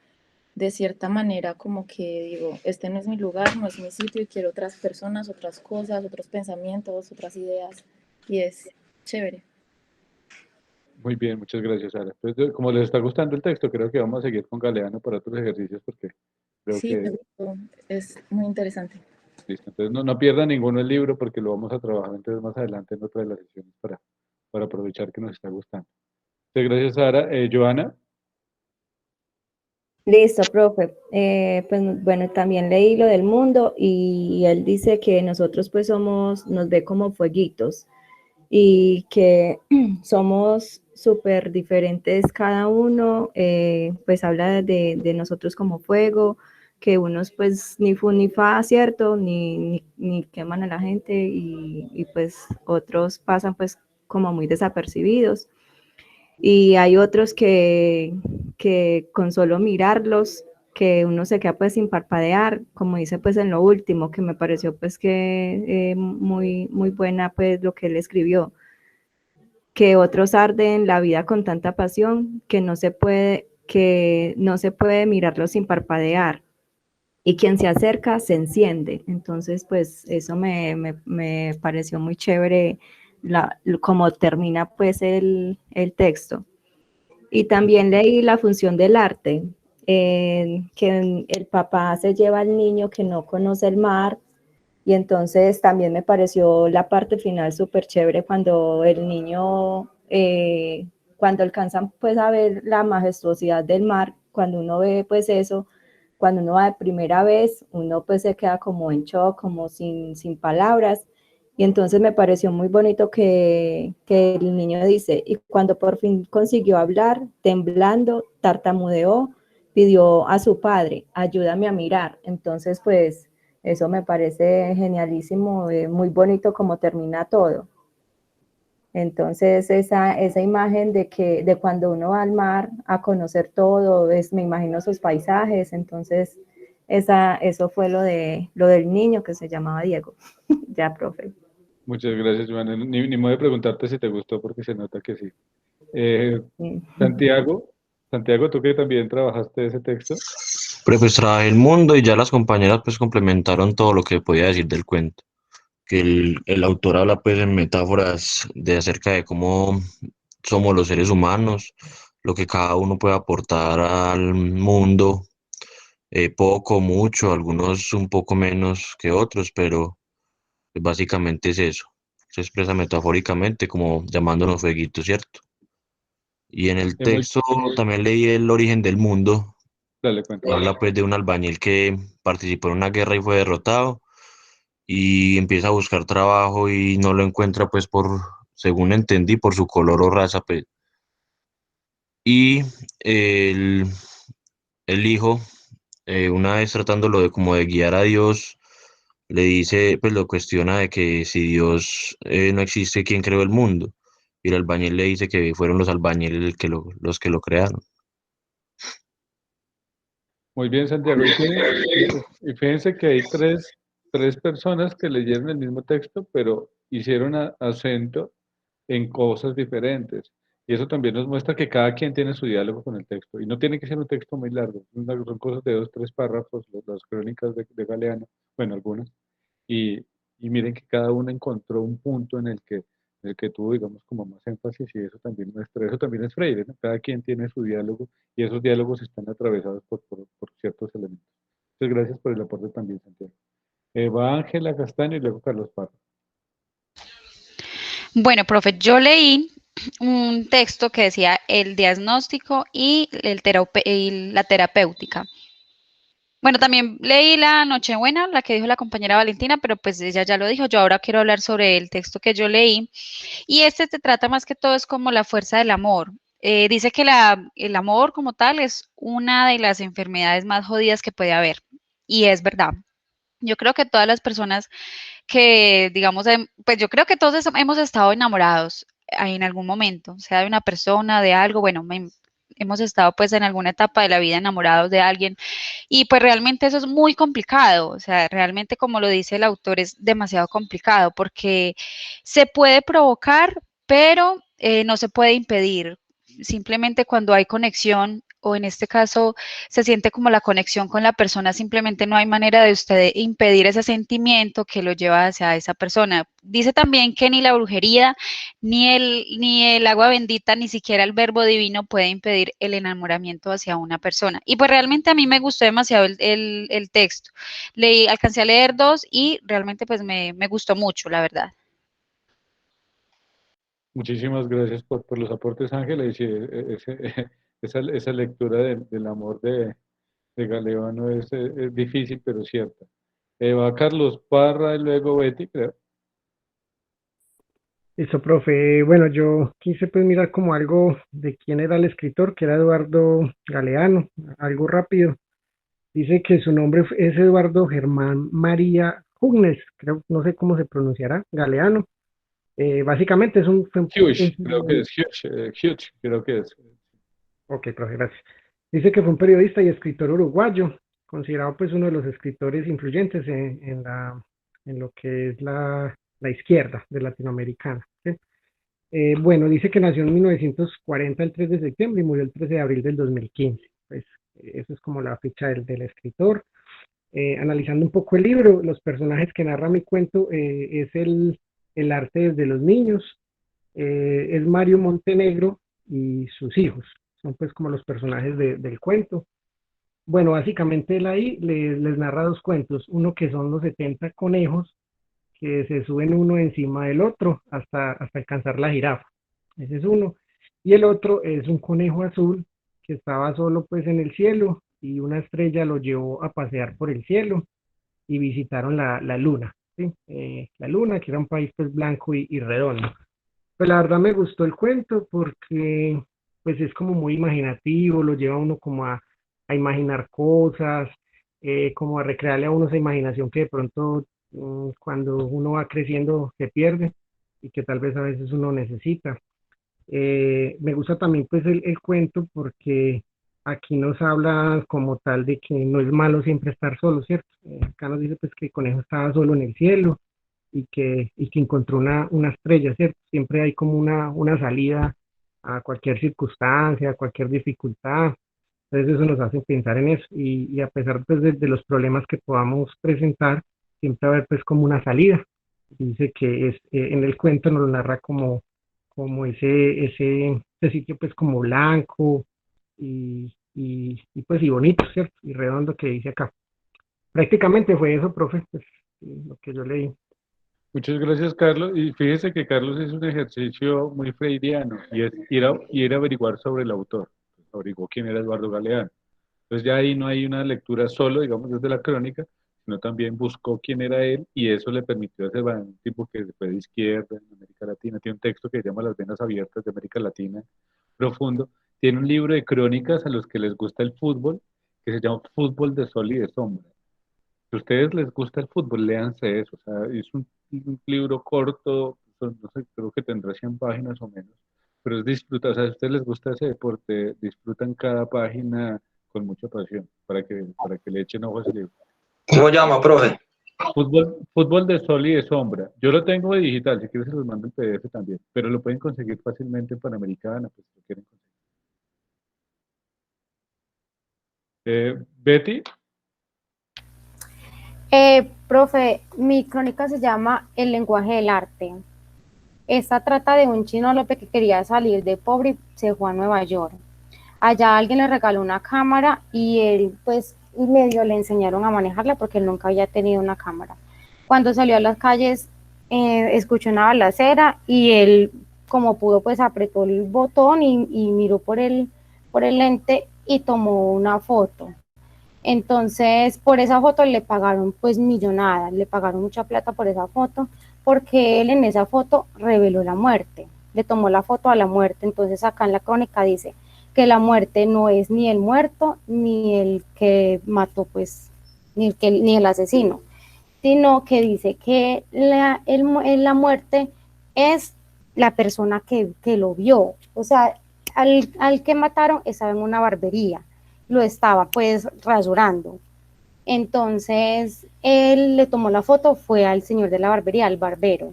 de cierta manera como que digo, este no es mi lugar, no es mi sitio y quiero otras personas, otras cosas, otros pensamientos, otras ideas y es chévere. Muy bien, muchas gracias, Sara. Pues, como les está gustando el texto, creo que vamos a seguir con Galeano para otros ejercicios porque creo Sí, que, es muy interesante. listo. Entonces, no pierda ninguno el libro porque lo vamos a trabajar entonces más adelante en otra de las sesiones para aprovechar que nos está gustando. Muchas gracias, Sara. Joana. Listo, profe. Pues bueno, también leí lo del mundo y él dice que nosotros pues nos ve como fueguitos y que somos súper diferentes cada uno, pues habla de nosotros como fuego, que unos pues ni fu ni fa, ¿cierto? Ni queman a la gente y pues otros pasan pues como muy desapercibidos. Y hay otros que con solo mirarlos, que uno se queda pues sin parpadear, como dice pues en lo último, que me pareció pues que muy buena pues lo que él escribió, que otros arden la vida con tanta pasión que no se puede mirarlos sin parpadear. Y quien se acerca se enciende. Entonces, pues eso me pareció muy chévere como termina pues el texto. Y también leí la función del arte, que el papá se lleva al niño que no conoce el mar, y entonces también me pareció la parte final súper chévere cuando el niño, cuando alcanzan pues a ver la majestuosidad del mar, cuando uno ve pues eso, cuando uno va de primera vez, uno pues se queda como en shock, como sin palabras. Y entonces me pareció muy bonito que el niño dice, y cuando por fin consiguió hablar, temblando, tartamudeó, pidió a su padre, ayúdame a mirar. Entonces, pues, eso me parece genialísimo, muy bonito como termina todo. Entonces, esa imagen de cuando uno va al mar a conocer todo, me imagino sus paisajes, entonces, eso fue lo del niño que se llamaba Diego. Ya, profe. Muchas gracias, Joana. Ni modo de preguntarte si te gustó porque se nota que sí. Sí. Santiago, tú que también trabajaste ese texto. Pero pues trabajé el mundo y ya las compañeras pues complementaron todo lo que podía decir del cuento. Que el autor habla pues en metáforas de acerca de cómo somos los seres humanos, lo que cada uno puede aportar al mundo, poco, mucho, algunos un poco menos que otros, pero pues, básicamente es eso. Se expresa metafóricamente como llamándonos fueguitos, ¿cierto? Y en el Muy, texto también leí El origen del mundo. dale, cuéntame. Habla pues de un albañil que participó en una guerra y fue derrotado y empieza a buscar trabajo y no lo encuentra pues según entendí, por su color o raza, pues. Y el, el hijo, una vez tratándolo de como de guiar a Dios, le dice, pues lo cuestiona de que si Dios no existe, ¿quién creó el mundo? Y el albañil le dice que fueron los albañiles los que lo crearon. Muy bien, Santiago. Y fíjense que hay tres personas que leyeron el mismo texto, pero hicieron acento en cosas diferentes. Y eso también nos muestra que cada quien tiene su diálogo con el texto. Y no tiene que ser un texto muy largo. Son cosas de 2, 3 párrafos, las crónicas de Galeano, bueno, algunas. Y, y miren que cada uno encontró un punto en el que tuvo, digamos, como más énfasis y eso también es Freire, ¿no? Cada quien tiene su diálogo y esos diálogos están atravesados por ciertos elementos. Muchas gracias por el aporte también, Santiago. Va Ángela Castaño y luego Carlos Parra. Bueno, profe, yo leí un texto que decía el diagnóstico y la terapéutica. Bueno, también leí la Nochebuena, la que dijo la compañera Valentina, pero pues ella ya lo dijo. Yo ahora quiero hablar sobre el texto que yo leí. Y este se trata más que todo es como la fuerza del amor. Dice que el amor como tal es una de las enfermedades más jodidas que puede haber. Y es verdad. Yo creo que todas las personas que, digamos, pues yo creo que todos hemos estado enamorados en algún momento, sea de una persona, de algo, bueno, hemos estado pues en alguna etapa de la vida enamorados de alguien y pues realmente eso es muy complicado, o sea, realmente como lo dice el autor es demasiado complicado porque se puede provocar pero no se puede impedir. Simplemente cuando hay conexión, o en este caso se siente como la conexión con la persona, simplemente no hay manera de usted impedir ese sentimiento que lo lleva hacia esa persona. Dice también que ni la brujería, ni el agua bendita, ni siquiera el verbo divino puede impedir el enamoramiento hacia una persona. Y pues realmente a mí me gustó demasiado el texto. Alcancé a leer 2 y realmente pues me gustó mucho, la verdad. Muchísimas gracias por los aportes, Ángela. Y sí, esa lectura del amor de Galeano es difícil, pero cierta. Va Carlos Parra y luego Betty, creo. Eso, profe. Bueno, yo quise pues mirar como algo de quién era el escritor, que era Eduardo Galeano, algo rápido. Dice que su nombre es Eduardo Germán María Hugnes, creo, no sé cómo se pronunciará, Galeano. Básicamente es Hughes, creo que es Hughes, creo que es. Ok, profe, gracias. Dice que fue un periodista y escritor uruguayo, considerado pues uno de los escritores influyentes en lo que es la izquierda de latinoamericana. ¿Sí? Bueno, dice que nació en 1940, el 3 de septiembre, y murió el 13 de abril del 2015. Pues eso es como la fecha del escritor. Analizando un poco el libro, los personajes que narra mi cuento es el arte desde los niños, es Mario Montenegro y sus hijos. Son pues como los personajes del cuento. Bueno, básicamente él ahí les narra dos cuentos. Uno que son los 70 conejos que se suben uno encima del otro hasta alcanzar la jirafa. Ese es uno. Y el otro es un conejo azul que estaba solo pues en el cielo y una estrella lo llevó a pasear por el cielo y visitaron la luna. ¿Sí? La luna, que era un país pues blanco y redondo. Pues la verdad me gustó el cuento porque pues es como muy imaginativo, lo lleva a uno como a imaginar cosas, como a recrearle a uno esa imaginación que de pronto cuando uno va creciendo se pierde y que tal vez a veces uno necesita. Me gusta también pues el cuento porque aquí nos habla como tal de que no es malo siempre estar solo, ¿cierto? Acá nos dice pues que el conejo estaba solo en el cielo y que encontró una estrella, ¿cierto? Siempre hay como una salida a cualquier circunstancia, a cualquier dificultad. Entonces eso nos hace pensar en eso y a pesar pues de los problemas que podamos presentar, siempre va a haber pues como una salida. Dice que en el cuento nos lo narra como ese sitio pues como blanco y pues y bonito, ¿cierto? Y redondo que dice acá. Prácticamente fue eso, profe, pues, lo que yo leí. Muchas gracias, Carlos. Y fíjese que Carlos es un ejercicio muy freudiano y es ir a averiguar sobre el autor. Averiguó quién era Eduardo Galeano. Entonces ya ahí no hay una lectura solo, digamos, desde la crónica, sino también buscó quién era él y eso le permitió hacer un tipo que fue de izquierda en América Latina. Tiene un texto que se llama Las venas abiertas de América Latina, profundo. Tiene un libro de crónicas a los que les gusta el fútbol, que se llama Fútbol de Sol y de Sombra. Si a ustedes les gusta el fútbol, léanse eso. O sea, es un libro corto, no sé, creo que tendrá 100 páginas o menos, pero es disfrutar. O sea, si a ustedes les gusta ese deporte, disfrutan cada página con mucha pasión para que le echen ojo a ese libro. ¿Cómo llama, profe? Fútbol de Sol y de Sombra. Yo lo tengo de digital, si quieren se los mando en PDF también, pero lo pueden conseguir fácilmente en Panamericana, pues si lo quieren conseguir. Betty. Profe, mi crónica se llama El lenguaje del arte. Esta trata de un chinolope que quería salir de pobre y se fue a Nueva York. Allá alguien le regaló una cámara y él pues medio le enseñaron a manejarla porque él nunca había tenido una cámara. Cuando salió a las calles escuchó una balacera y él como pudo pues apretó el botón y miró por el lente y tomó una foto. Entonces, por esa foto le pagaron pues millonadas, le pagaron mucha plata por esa foto, porque él en esa foto reveló la muerte, le tomó la foto a la muerte. Entonces acá en la crónica dice que la muerte no es ni el muerto, ni el que mató pues, ni el asesino, sino que dice que la muerte es la persona que lo vio. O sea, al que mataron estaba en una barbería, lo estaba pues rasurando. Entonces él le tomó la foto, fue al señor de la barbería, al barbero,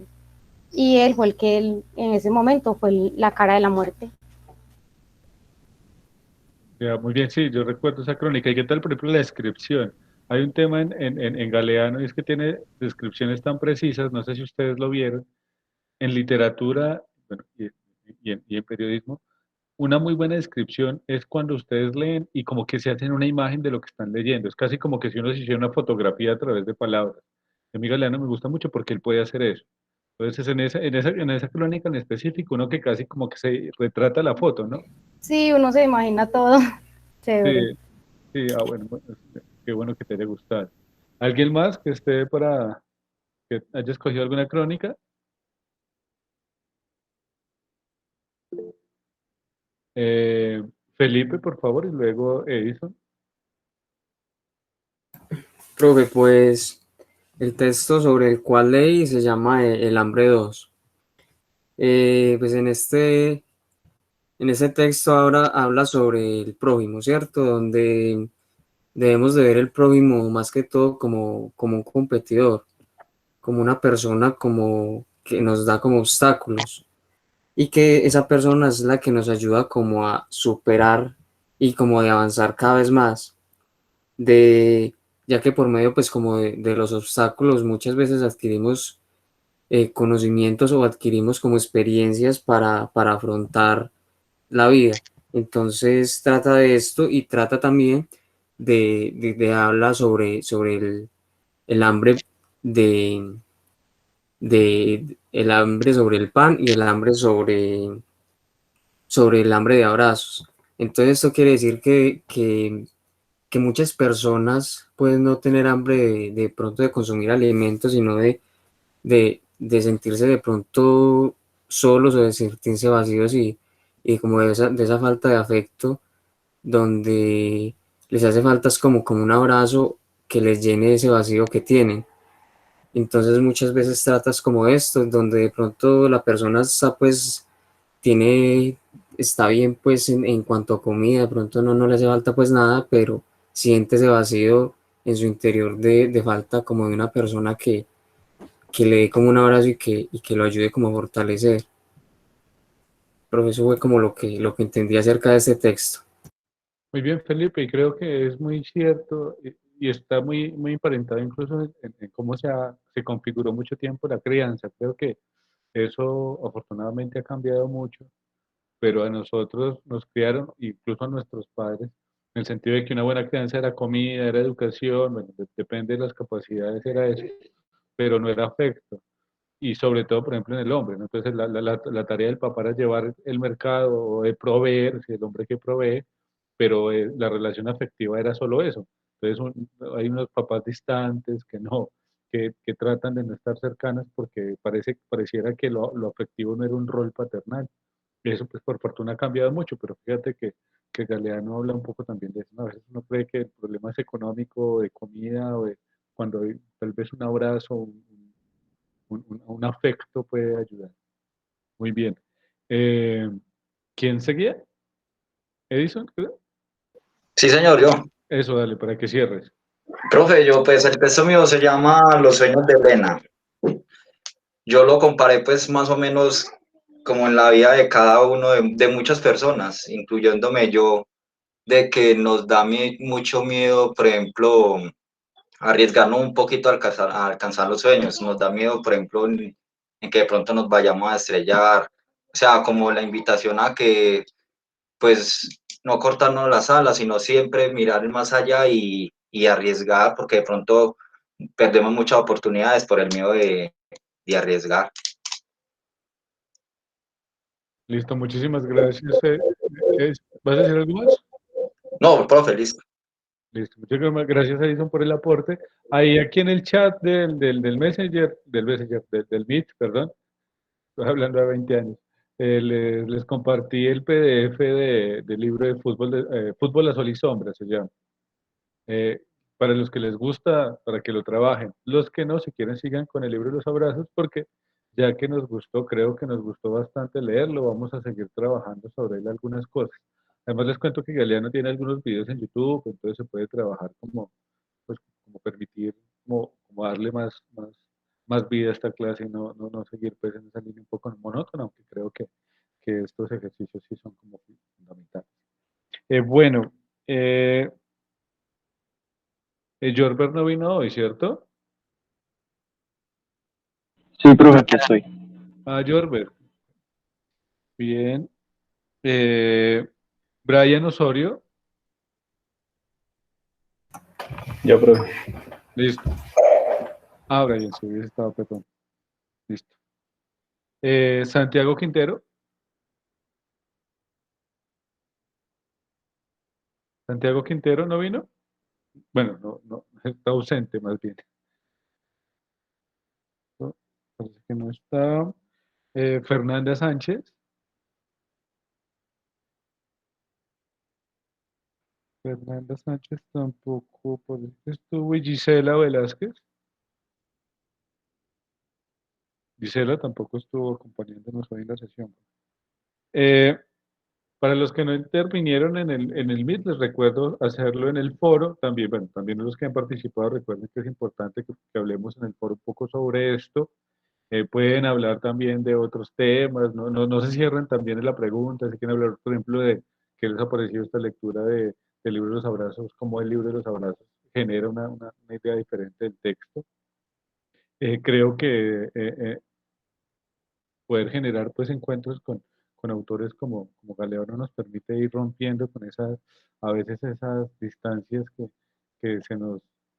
y él fue el que en ese momento fue la cara de la muerte. Ya, muy bien, sí, yo recuerdo esa crónica. ¿Y qué tal, por ejemplo, la descripción? Hay un tema en Galeano y es que tiene descripciones tan precisas, no sé si ustedes lo vieron, en literatura, bueno, y en periodismo, una muy buena descripción es cuando ustedes leen y como que se hacen una imagen de lo que están leyendo. Es casi como que si uno se hiciera una fotografía a través de palabras. A mí Galeano me gusta mucho porque él puede hacer eso. Entonces, en esa crónica en específico, uno que casi como que se retrata la foto, ¿no? Sí, uno se imagina todo. Chévere. Sí, sí, bueno, qué bueno que te haya gustado. ¿Alguien más que esté para que haya escogido alguna crónica? Eh, Felipe, por favor, y luego Edison. Profe, pues el texto sobre el cual leí se llama El hambre 2. Pues en este texto ahora habla sobre el prójimo, ¿cierto? Donde debemos de ver el prójimo más que todo como un competidor, como una persona como que nos da como obstáculos y que esa persona es la que nos ayuda como a superar y como de avanzar cada vez más, de, ya que por medio pues como de los obstáculos muchas veces adquirimos conocimientos o adquirimos como experiencias para afrontar la vida. Entonces trata de esto y trata también de habla sobre el hambre de, el hambre sobre el pan y el hambre sobre el hambre de abrazos. Entonces esto quiere decir que muchas personas pueden no tener hambre de pronto de consumir alimentos, sino de sentirse de pronto solos o de sentirse vacíos y como de esa falta de afecto donde les hace falta es como un abrazo que les llene ese vacío que tienen. Entonces muchas veces tratas como esto, donde de pronto la persona está pues, está bien pues en cuanto a comida, de pronto no le hace falta pues nada, pero siente ese vacío en su interior de falta como de una persona que le dé como un abrazo y que lo ayude como a fortalecer. Pero eso fue como lo que entendí acerca de este texto. Muy bien, Felipe, y creo que es muy cierto y está muy emparentado incluso en cómo se configuró mucho tiempo la crianza. Creo que eso afortunadamente ha cambiado mucho, pero a nosotros nos criaron, incluso a nuestros padres, en el sentido de que una buena crianza era comida, era educación, bueno, depende de las capacidades, era eso, pero no era afecto. Y sobre todo, por ejemplo, en el hombre, ¿no? Entonces, la tarea del papá era llevar el mercado o de proveer, si el hombre que provee, pero la relación afectiva era solo eso. Entonces, hay unos papás distantes que no, que tratan de no estar cercanos porque pareciera que lo afectivo no era un rol paternal. Eso, pues, por fortuna ha cambiado mucho, pero fíjate que Galeano habla un poco también de eso, ¿no? A veces uno cree que el problema es económico, de comida, o de cuando hay tal vez un abrazo, un afecto puede ayudar. Muy bien. Eh, ¿Quién seguía? ¿Edison? Creo. Sí, señor, yo. Eso, dale, para que cierres. Profe, pues el texto mío se llama Los sueños de Elena. Yo lo comparé pues más o menos como en la vida de cada uno de muchas personas, incluyéndome yo, de que nos da mucho miedo, por ejemplo, arriesgarnos un poquito a alcanzar los sueños. Nos da miedo, por ejemplo, en que de pronto nos vayamos a estrellar. O sea, como la invitación a que, pues, no cortarnos las alas, sino siempre mirar más allá y arriesgar, porque de pronto perdemos muchas oportunidades por el miedo de arriesgar. Listo, muchísimas gracias. ¿Vas a decir algo más? No, profe, listo. Listo, muchas gracias, Edison, por el aporte. Ahí aquí en el chat del Messenger, del Meet, perdón, estoy hablando de 20 años, les compartí el PDF del libro de fútbol, Fútbol a Sol y Sombra, se llama. Eh, para los que les gusta, para que lo trabajen. Los que no, si quieren, sigan con el libro de los abrazos, porque ya que nos gustó, creo que nos gustó bastante leerlo, vamos a seguir trabajando sobre él algunas cosas. Además, les cuento que Galeano tiene algunos videos en YouTube, entonces se puede trabajar como, pues, como permitir, como darle más más vida a esta clase y no seguir pues en esa línea un poco monótona, aunque creo que estos ejercicios sí son como fundamentales. Bueno, Jorbert no vino hoy, ¿cierto? Sí, profe, aquí estoy. Ah, Jorbert. Bien. Brian Osorio. Yo, profe. Listo. Ah, Brian, sí, hubiese estado perdón. Listo. Santiago Quintero. Santiago Quintero no vino. Bueno, no, está ausente más bien. No, parece que no está. Fernanda Sánchez. Fernanda Sánchez tampoco, parece que estuvo. Y Gisela Velázquez. Gisela tampoco estuvo acompañándonos hoy en la sesión. Para los que no intervinieron en el Meet, les recuerdo hacerlo en el foro. También, bueno, también los que han participado, recuerden que es importante que hablemos en el foro un poco sobre esto. Pueden hablar también de otros temas, no se cierren también en la pregunta, si quieren hablar, por ejemplo, de qué les ha parecido esta lectura del libro de los abrazos, cómo el libro de los abrazos genera una idea diferente del texto. Creo que poder generar pues encuentros con autores como Galeano nos permite ir rompiendo con esas, a veces esas distancias que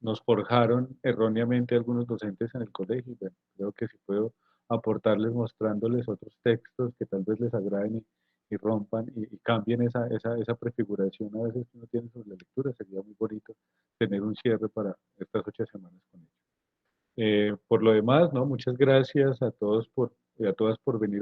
nos forjaron erróneamente algunos docentes en el colegio. Y bueno, creo que si puedo aportarles mostrándoles otros textos que tal vez les agraden y rompan y cambien esa prefiguración a veces que uno tiene sobre la lectura, sería muy bonito tener un cierre para estas 8 semanas con ellos. Por lo demás, ¿no? Muchas gracias a todos y a todas por venir.